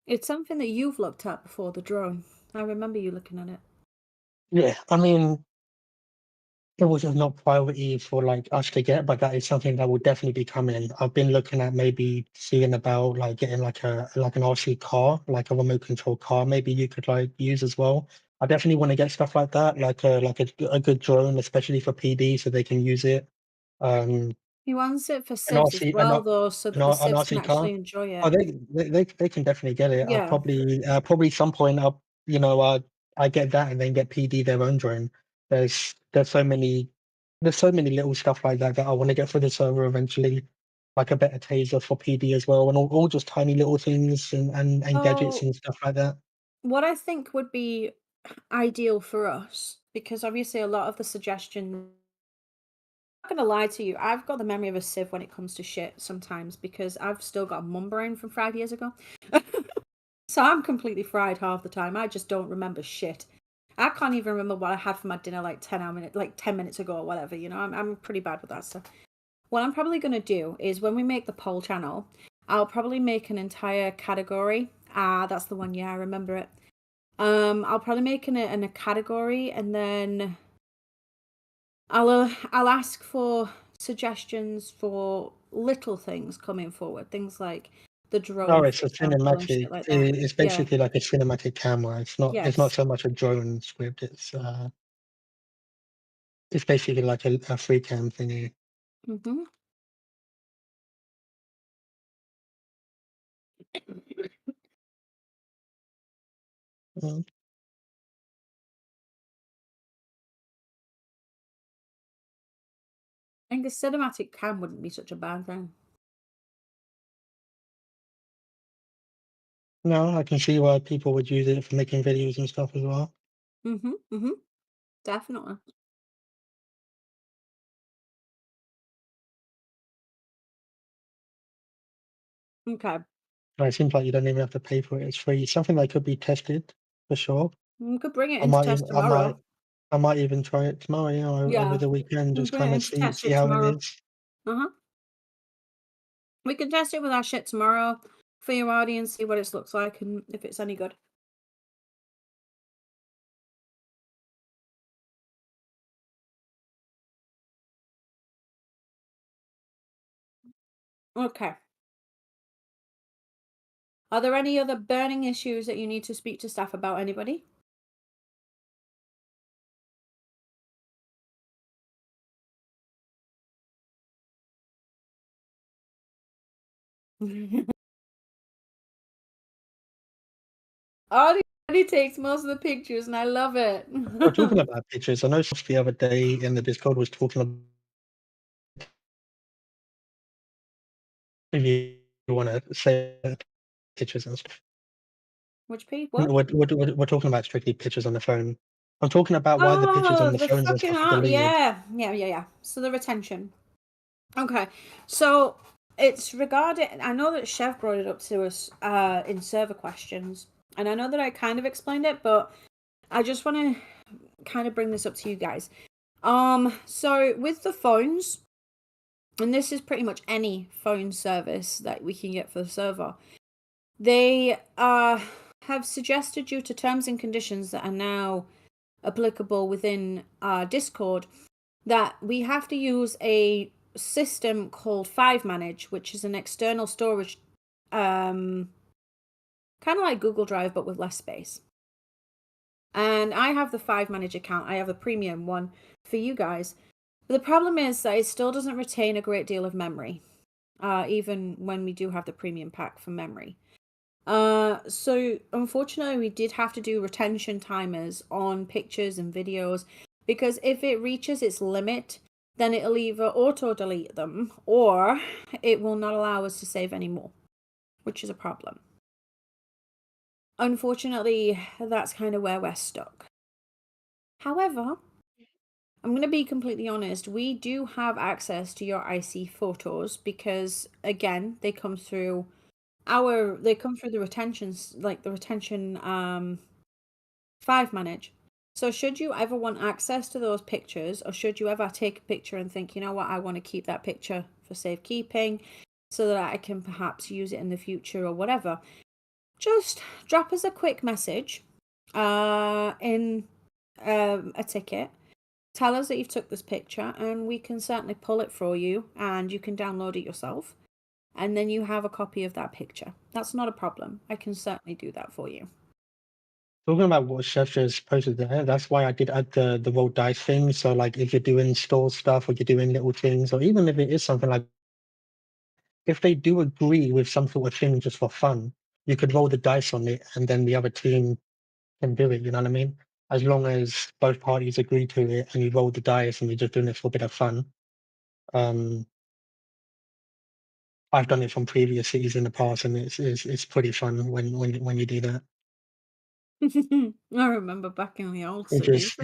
It's something that you've looked at before, the drone. I remember you looking at it. Yeah, I mean, it was just not priority for like us to get, but that is something that will definitely be coming. I've been looking at maybe seeing about like getting like an RC car, like a remote control car. Maybe you could like use as well. I definitely want to get stuff like that, like a good drone, especially for PD, so they can use it. Um, He wants it for an civs as RC, well, though, so that the an civs can RC car. actually enjoy Oh, it. they can definitely get it. I'll Yeah. probably some point I'll I get that and then get PD their own drone. There's so many little stuff like that that I want to get for the server eventually, like a better taser for PD as well, and all just tiny little things and gadgets So and stuff like that. what I think would be ideal for us, because obviously a lot of the suggestions, I'm not gonna lie to you, I've got the memory of a sieve when it comes to shit sometimes, because I've still got a mum brain from 5 years ago. So I'm completely fried half the time. I just don't remember shit. I can't even remember what I had for my dinner like 10 minutes ago or whatever, you know. I'm pretty bad with that stuff. What I'm probably gonna do is when we make the poll channel, I'll probably make an entire category. Ah, that's the one, yeah, I remember it. I'll probably make it in a category, and then I'll ask for suggestions for little things coming forward, things like the Oh, drone, for it's a example, and cinematic. shit like that. It's Yeah. basically like a cinematic camera. It's not Yes. so much a drone script. It's basically like a free cam thingy. Mm-hmm. Mm. I think a cinematic cam wouldn't be such a bad thing. No, I can see why people would use it for making videos and stuff as well. Mm-hmm. Mm-hmm. Definitely. Okay. It seems like you don't even have to pay for it. It's free. It's something that could be tested for sure. We could bring it I into might test even, I might tomorrow. I might even try it tomorrow, yeah, over Yeah. the weekend, We can just bring kind it of into test see it how it tomorrow. is. Uh-huh. We can test it with our shit tomorrow for your audience, see what it looks like and if it's any good. Okay. Are there any other burning issues that you need to speak to staff about? Anybody? Artie takes most of the pictures, and I love it. We're talking about pictures. I know the other day in the Discord was talking about if you want to say pictures and stuff. Which page? No, What? we're talking about strictly pictures on the phone. I'm talking about why the pictures Oh, on the the phones and fucking stuff are art. deleted. Yeah. So the retention. Okay. So it's regarding. I know that Chev brought it up to us in server questions, and I know that I kind of explained it, but I just want to kind of bring this up to you guys. So with the phones, and this is pretty much any phone service that we can get for the server, they have suggested, due to terms and conditions that are now applicable within Discord, that we have to use a system called FiveM, which is an external storage, kind of like Google Drive but with less space. And I have the FiveM account. I have a premium one for you guys. But the problem is that it still doesn't retain a great deal of memory, even when we do have the premium pack for memory. So unfortunately, we did have to do retention timers on pictures and videos, because if it reaches its limit, then it'll either auto delete them or it will not allow us to save anymore, which is a problem. Unfortunately, that's kind of where we're stuck. However, I'm going to be completely honest, we do have access to your IC photos because, again, they come through the retentions, like the retention FiveM. So should you ever want access to those pictures, or should you ever take a picture and think, you know what, I want to keep that picture for safekeeping so that I can perhaps use it in the future or whatever, just drop us a quick message in a ticket. Tell us that you've took this picture, and we can certainly pull it for you, and you can download it yourself, and then you have a copy of that picture. That's not a problem. I can certainly do that for you. Talking about what Chef just posted there, that's why I did add the roll dice thing. So like if you're doing store stuff or you're doing little things, or even if it is something like, if they do agree with some sort of thing just for fun, you could roll the dice on it and then the other team can do it, you know what I mean? As long as both parties agree to it and you roll the dice and you're just doing it for a bit of fun. I've done it from previous cities in the past, and it's pretty fun when you do that. I remember back in the old It cities. just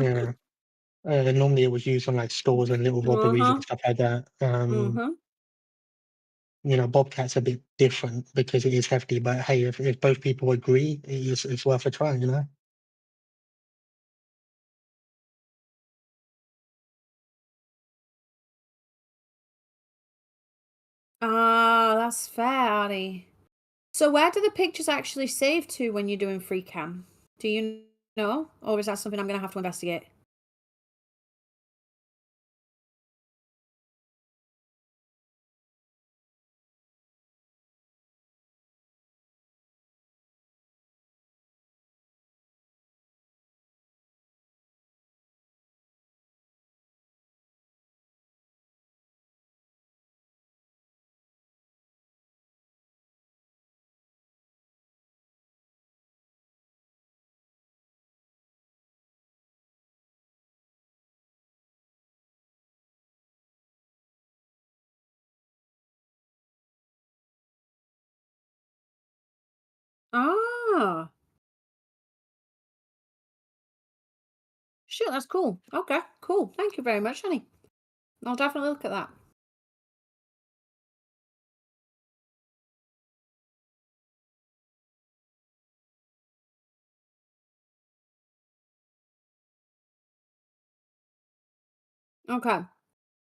normally it was used on like stores and little robberies Uh-huh. and stuff like that. Uh-huh. You know, Bobcat's a bit different because it is hefty, but hey, if both people agree, it's worth a try, you know. Ah, that's fair, Artie. So where do the pictures actually save to when you're doing free cam? Do you know? Or is that something I'm going to have to investigate? Ah, shit, that's cool. Okay, cool. Thank you very much, honey. I'll definitely look at that. Okay.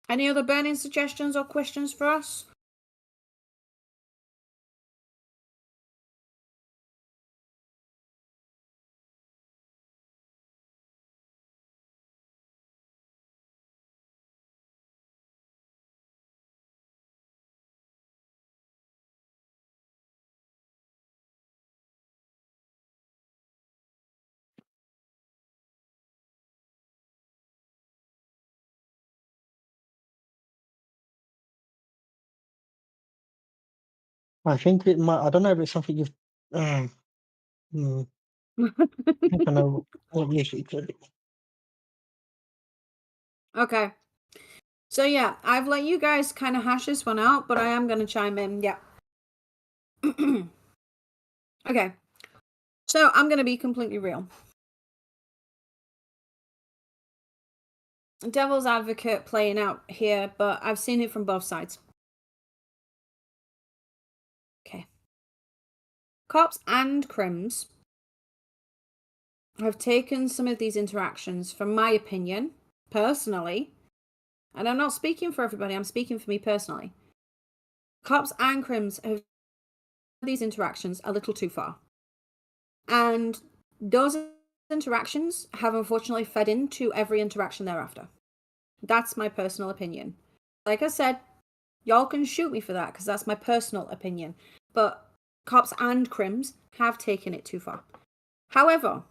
Any other burning suggestions or questions for us? I think it might. I don't know if it's something you've. Hmm, I don't know what usually do. Okay. So yeah, I've let you guys kind of hash this one out, but I am going to chime in. Yeah. Okay. So I'm going to be completely real. Devil's advocate playing out here, but I've seen it from both sides. Okay. Cops and crims have taken some of these interactions, from my opinion, personally, and I'm not speaking for everybody, I'm speaking for me personally. Cops and crims have these interactions a little too far. And those interactions have unfortunately fed into every interaction thereafter. That's my personal opinion. Like I said, y'all can shoot me for that because that's my personal opinion. But cops and crims have taken it too far. However,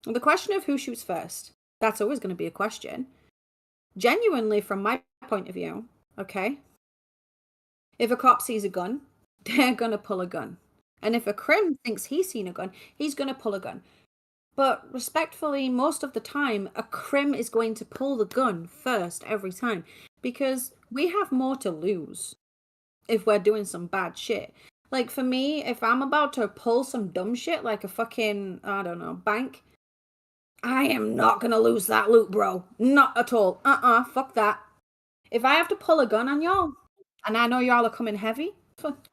the question of who shoots first, that's always going to be a question. Genuinely, from my point of view, okay, if a cop sees a gun, they're going to pull a gun. And if a crim thinks he's seen a gun, he's going to pull a gun. But respectfully, most of the time, a crim is going to pull the gun first every time. Because we have more to lose if we're doing some bad shit. Like for me, if I'm about to pull some dumb shit like a fucking, I don't know, bank, I am not going to lose that loot, bro. Not at all. Fuck that. If I have to pull a gun on y'all, and I know y'all are coming heavy,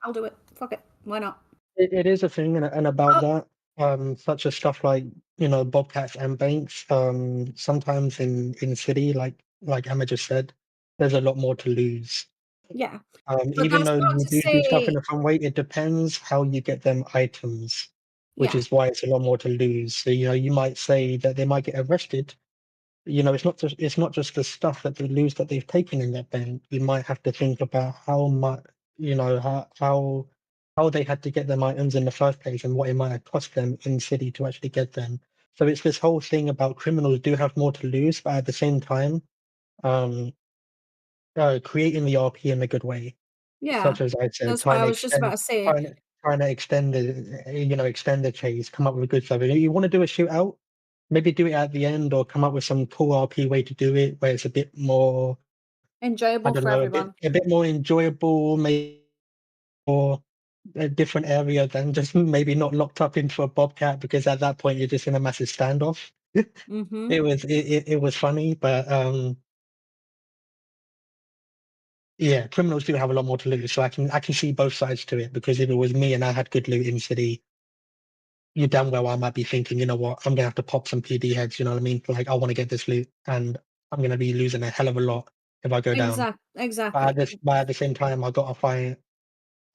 I'll do it. Fuck it. Why not? It is a thing, and about that, such as stuff like bobcats and banks. Sometimes in city, like Emma just said, there's a lot more to lose. Yeah. But Even that's though not you to do stuff in say, a fun way, it depends how you get them items, which yeah. is why it's a lot more to lose. So you might say that they might get arrested. It's not just the stuff that they lose that they've taken in that bank. You might have to think about how much, how they had to get them items in the first place and what it might have cost them in city to actually get them. So it's this whole thing about criminals do have more to lose, but at the same time, um, creating the RP in a good way, Yeah. such as I said, That's what I was just about to say. trying to extend the chase, come up with good stuff. If you want to do a shootout, maybe do it at the end or come up with some cool RP way to do it where it's a bit more, I Enjoyable don't for know, everyone. a bit more enjoyable, maybe more a different area than just maybe not locked up into a bobcat, because at that point you're just in a massive standoff. Mm-hmm. It was funny, but yeah, criminals do have a lot more to lose, so I can see both sides to it, because if it was me and I had good loot in city, you damn well I might be thinking, you know what, I'm gonna have to pop some PD heads, you know what I mean? Like, I want to get this loot, and I'm gonna be losing a hell of a lot if I go down. Exactly. But at the same time, I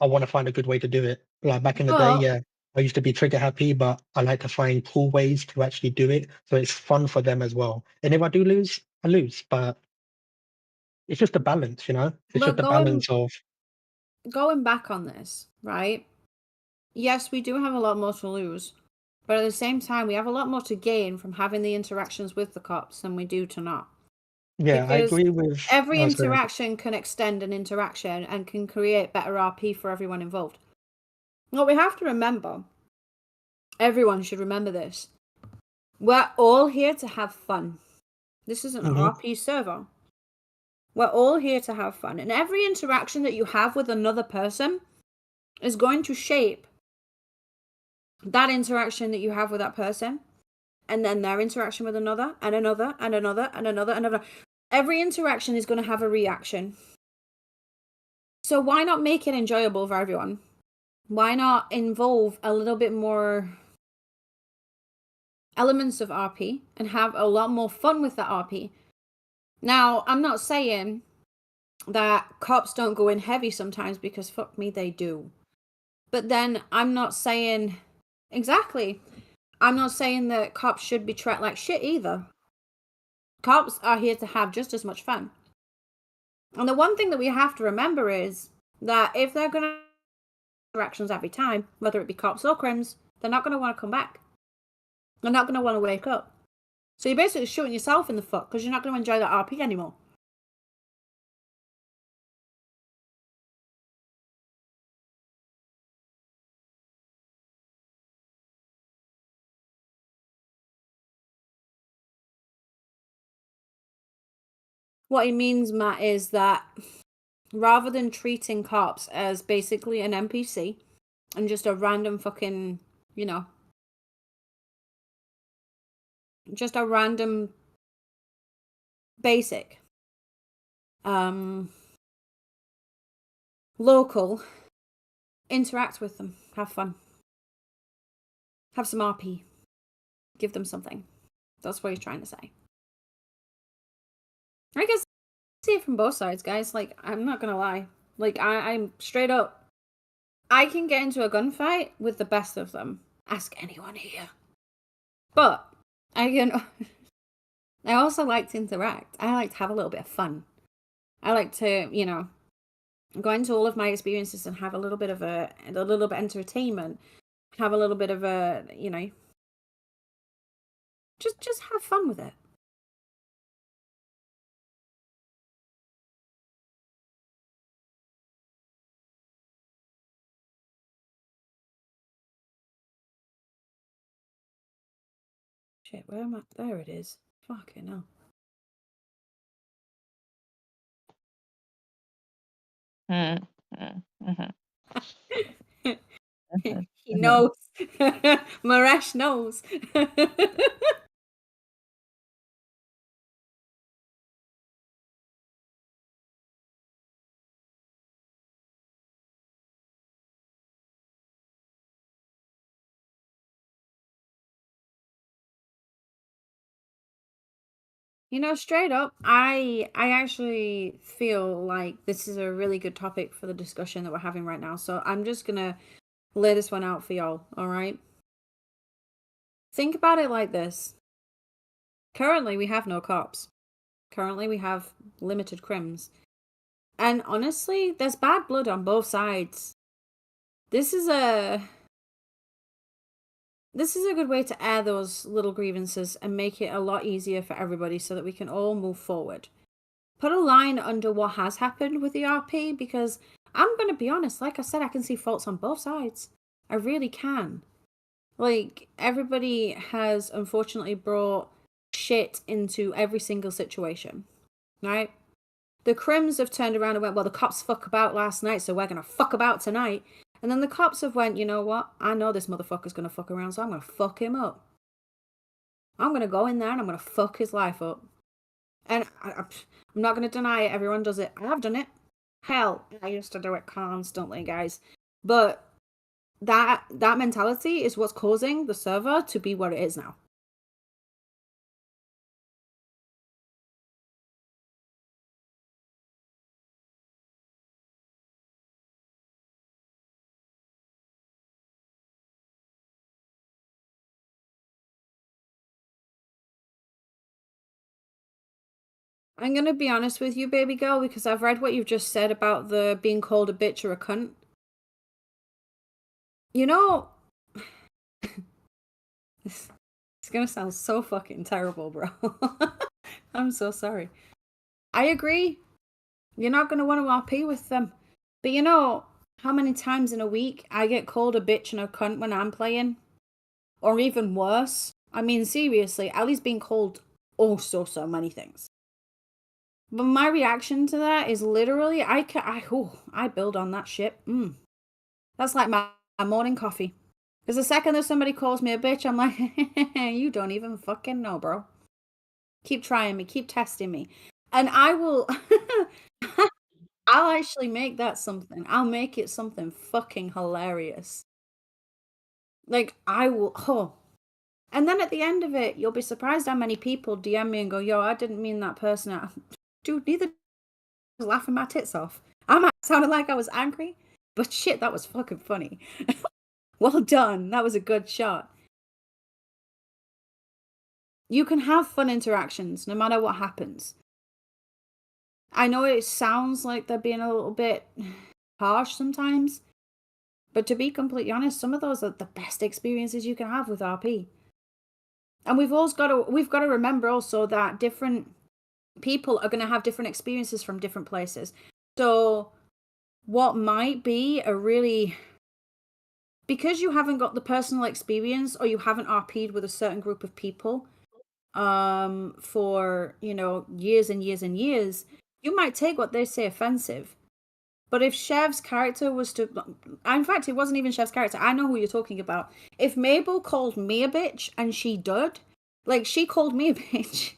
want to find a good way to do it. Like back in the day, But yeah, I used to be trigger happy, but I like to find cool ways to actually do it, so it's fun for them as well. And if I do lose, I lose, but it's just a balance, It's just but a balance of going back on this, right? Yes, we do have a lot more to lose. But at the same time, we have a lot more to gain from having the interactions with the cops than we do to not. yeah, I Because agree with. every Oh, sorry. interaction can extend an interaction and can create better RP for everyone involved. What we have to remember, everyone should remember this, we're all here to have fun. This is an RP server. We're all here to have fun. And every interaction that you have with another person is going to shape that interaction that you have with that person, and then their interaction with another, and another, and another, and another, and another. Every interaction is going to have a reaction. So why not make it enjoyable for everyone? Why not involve a little bit more elements of RP and have a lot more fun with that RP? Now, I'm not saying that cops don't go in heavy sometimes, because fuck me, they do. But then I'm not saying, exactly, I'm not saying that cops should be treated like shit either. Cops are here to have just as much fun. And the one thing that we have to remember is that if they're going to interactions every time, whether it be cops or crims, they're not going to want to come back. They're not going to want to wake up. So you're basically shooting yourself in the foot, because you're not going to enjoy that RP anymore. What he means, Matt, is that rather than treating cops as basically an NPC and just a random fucking, you know, just a random basic local, interact with them, have fun, have some RP, give them something. That's what he's trying to say. I guess see it from both sides, guys. Like, I'm not gonna lie. Like, I'm straight up. I can get into a gunfight with the best of them. Ask anyone here. But I also like to interact. I like to have a little bit of fun. I like to, you know, go into all of my experiences and have a little bit of entertainment, have a little bit of a, you know, just have fun with it. Shit, where am I? There it is. Fucking hell. He knows. Maresh knows. You know, straight up, I actually feel like this is a really good topic for the discussion that we're having right now. So I'm just gonna lay this one out for y'all, all right? Think about it like this. Currently, we have no cops. Currently, we have limited crims. And honestly, there's bad blood on both sides. This is a good way to air those little grievances and make it a lot easier for everybody so that we can all move forward. Put a line under what has happened with the RP, because I'm going to be honest, like I said, I can see faults on both sides. I really can. Like, everybody has unfortunately brought shit into every single situation, right? The crims have turned around and went, well, the cops fuck about last night, so we're going to fuck about tonight. And then the cops have went, you know what? I know this motherfucker's going to fuck around, so I'm going to fuck him up. I'm going to go in there and I'm going to fuck his life up. And I'm not going to deny it. Everyone does it. I have done it. Hell, I used to do it constantly, guys. But that mentality is what's causing the server to be what it is now. I'm going to be honest with you, baby girl, because I've read what you've just said about the being called a bitch or a cunt. You know, it's going to sound so fucking terrible, bro. I'm so sorry. I agree. You're not going to want to RP with them. But you know how many times in a week I get called a bitch and a cunt when I'm playing? Or even worse. I mean, seriously, Ellie's been called so many things. But my reaction to that is literally, I build on that shit. That's like my morning coffee. Because the second that somebody calls me a bitch, I'm like, you don't even fucking know, bro. Keep trying me, keep testing me. And I will, I'll actually make that something. I'll make it something fucking hilarious. Like, I will, And then at the end of it, you'll be surprised how many people DM me and go, yo, I didn't mean that person out. Dude, neither was laughing my tits off. I might sounded like I was angry, but shit, that was fucking funny. Well done. That was a good shot. You can have fun interactions no matter what happens. I know it sounds like they're being a little bit harsh sometimes, but to be completely honest, some of those are the best experiences you can have with RP. And we've got to remember also that different people are going to have different experiences from different places. So what might be because you haven't got the personal experience or you haven't RP'd with a certain group of people, for, you know, years and years and years, you might take what they say offensive. But if Chev's character was to, in fact, it wasn't even Chev's character. I know who you're talking about. If Mabel called me a bitch and she did, like, she called me a bitch.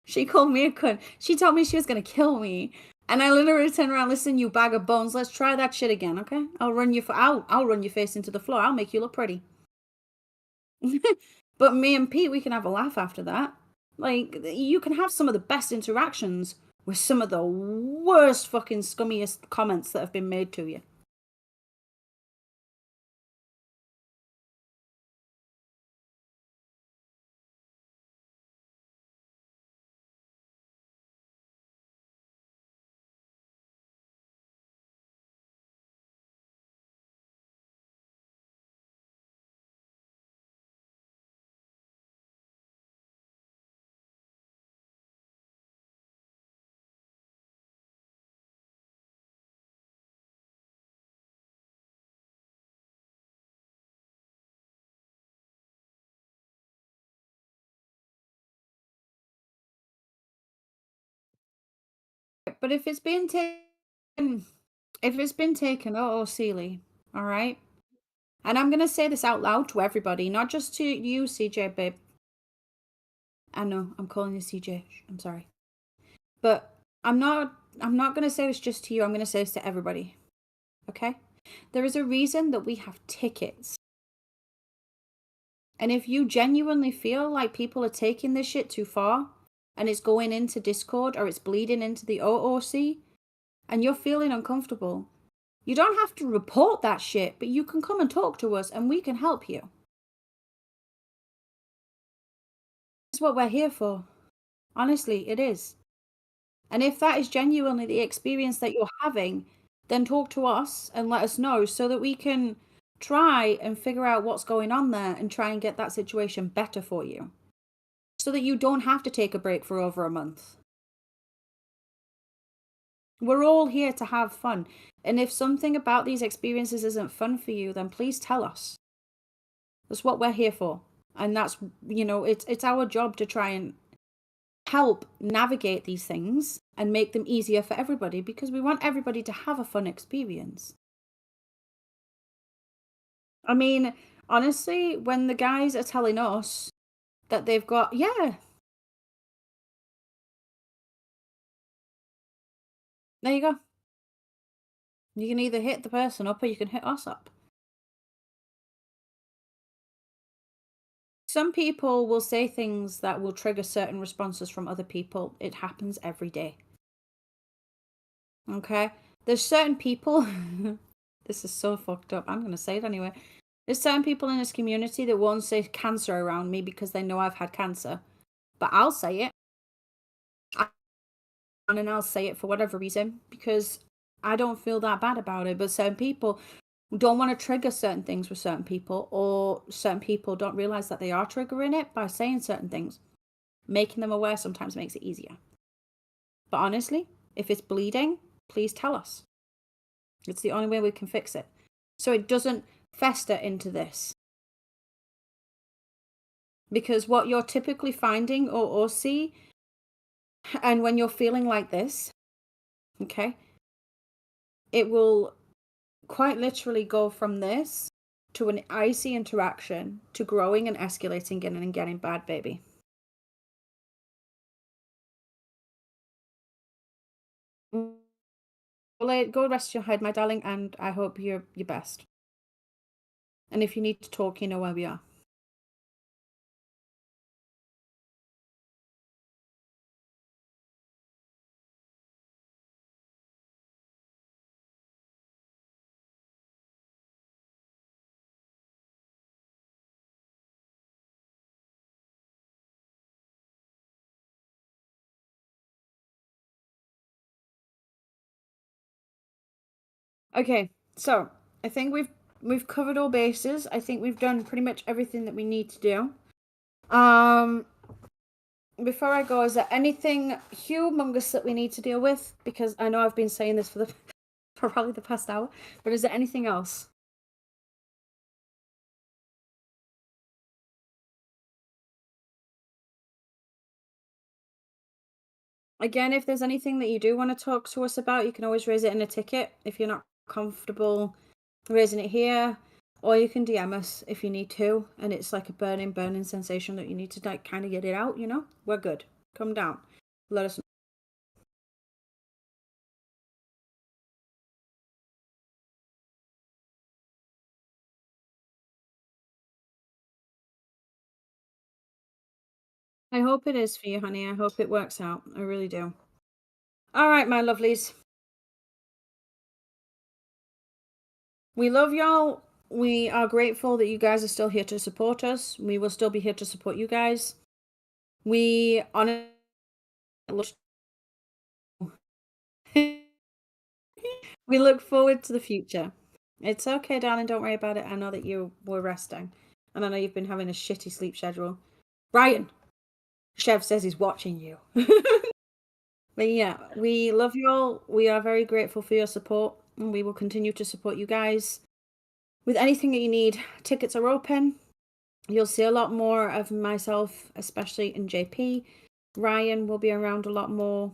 She called me a cunt. She told me she was going to kill me. And I literally turned around, listen, you bag of bones, let's try that shit again, okay? I'll run your face into the floor. I'll make you look pretty. But me and Pete, we can have a laugh after that. Like, you can have some of the best interactions with some of the worst fucking scummiest comments that have been made to you. But if it's been taken, oh, Sealy, all right? And I'm going to say this out loud to everybody, not just to you, CJ, babe. I know, I'm calling you CJ. I'm sorry. But I'm not going to say this just to you. I'm going to say this to everybody. Okay? There is a reason that we have tickets. And if you genuinely feel like people are taking this shit too far and it's going into Discord or it's bleeding into the OOC and you're feeling uncomfortable, you don't have to report that shit, but you can come and talk to us and we can help you. That's what we're here for. Honestly, it is. And if that is genuinely the experience that you're having, then talk to us and let us know so that we can try and figure out what's going on there and try and get that situation better for you. So that you don't have to take a break for over a month. We're all here to have fun. And if something about these experiences isn't fun for you, then please tell us. That's what we're here for. And that's, you know, it's our job to try and help navigate these things and make them easier for everybody because we want everybody to have a fun experience. I mean, honestly, when the guys are telling us that they've got, yeah. There you go. You can either hit the person up or you can hit us up. Some people will say things that will trigger certain responses from other people. It happens every day. Okay? There's certain people, this is so fucked up. I'm going to say it anyway. There's certain people in this community that won't say cancer around me because they know I've had cancer. But I'll say it. And I'll say it for whatever reason because I don't feel that bad about it. But certain people don't want to trigger certain things with certain people, or certain people don't realize that they are triggering it by saying certain things. Making them aware sometimes makes it easier. But honestly, if it's bleeding, please tell us. It's the only way we can fix it. So it doesn't fester into this. Because what you're typically finding or see, and when you're feeling like this, okay, it will quite literally go from this to an icy interaction to growing and escalating and getting bad, baby. Well, go rest your head, my darling, and I hope you're your best. And if you need to talk, you know where we are. Okay, so I think we've covered all bases. I think we've done pretty much everything that we need to do. Before I go, is there anything humongous that we need to deal with? Because I know I've been saying this for probably the past hour, but is there anything else? Again, if there's anything that you do want to talk to us about, you can always raise it in a ticket if you're not comfortable raising it here, or you can DM us if you need to, and it's like a burning sensation that you need to like kind of get it out, you know? We're good. Come down. Let us know. I hope it is for you, honey. I hope it works out. I really do. All right, my lovelies. We love y'all. We are grateful that you guys are still here to support us. We will still be here to support you guys. We honestly we look forward to the future. It's okay, darling. Don't worry about it. I know that you were resting, and I know you've been having a shitty sleep schedule. Ryan, Chev says he's watching you. But yeah, we love you all. We are very grateful for your support, and we will continue to support you guys with anything that you need. Tickets are open. You'll see a lot more of myself, especially in JP. Ryan will be around a lot more.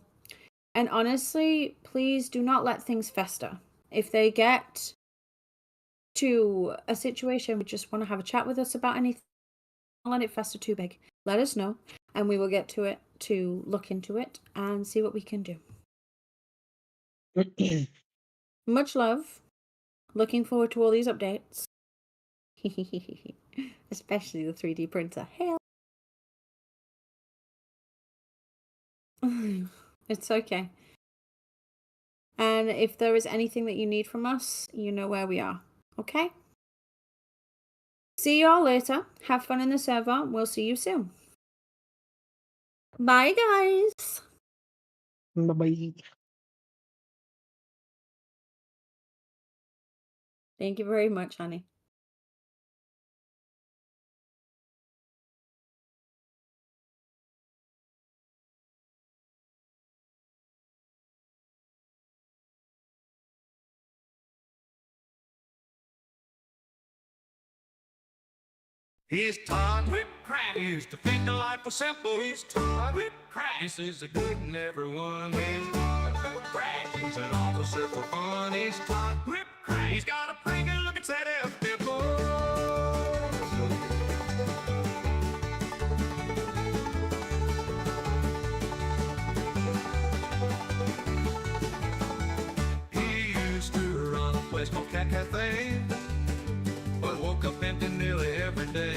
And honestly, please do not let things fester. If they get to a situation, we just want to have a chat with us about anything, don't let it fester too big. Let us know, and we will get to it to look into it and see what we can do. Much love. Looking forward to all these updates. Especially the 3D printer. Hell. It's okay. And if there is anything that you need from us, you know where we are. Okay? See y'all later. Have fun in the server. We'll see you soon. Bye, guys. Bye-bye. Thank you very much, honey. He's taught with Christ to think the life was simple. He's taught with Christ is a good in everyone. He's taught with Christ. He's an officer for fun. He's taught with Christ. He's got a pretty good look at that FFO. He used to run a place called Cat Cafe, but woke up empty nearly every day.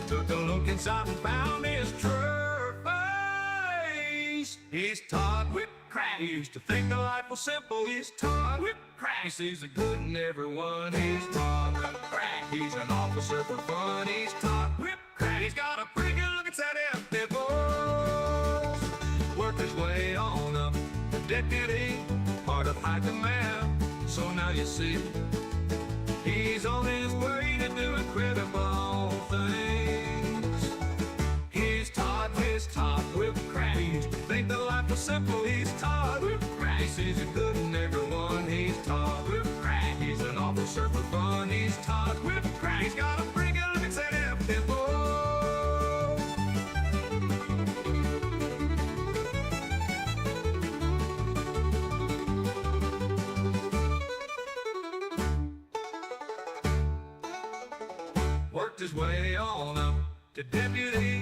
Took a look inside and found his true face. He's taught with Christ. He used to think the life was simple. He's taught with Christ. He's a good in everyone. He's taught with Christ. He's an officer for fun. He's taught with Christ. He's got a pretty good look at that empty boss. Worked his way on up to deputy, part of high command. So now you see, he's on his way to do incredible things. He's taught with Christ. He used to think the life was simple. He's taught with Christ. He's a good in everyone. He's taught with Christ. He's an officer for fun. He's taught with Christ. He's got a pretty good look at that empty bowl. Worked his way on up to deputy.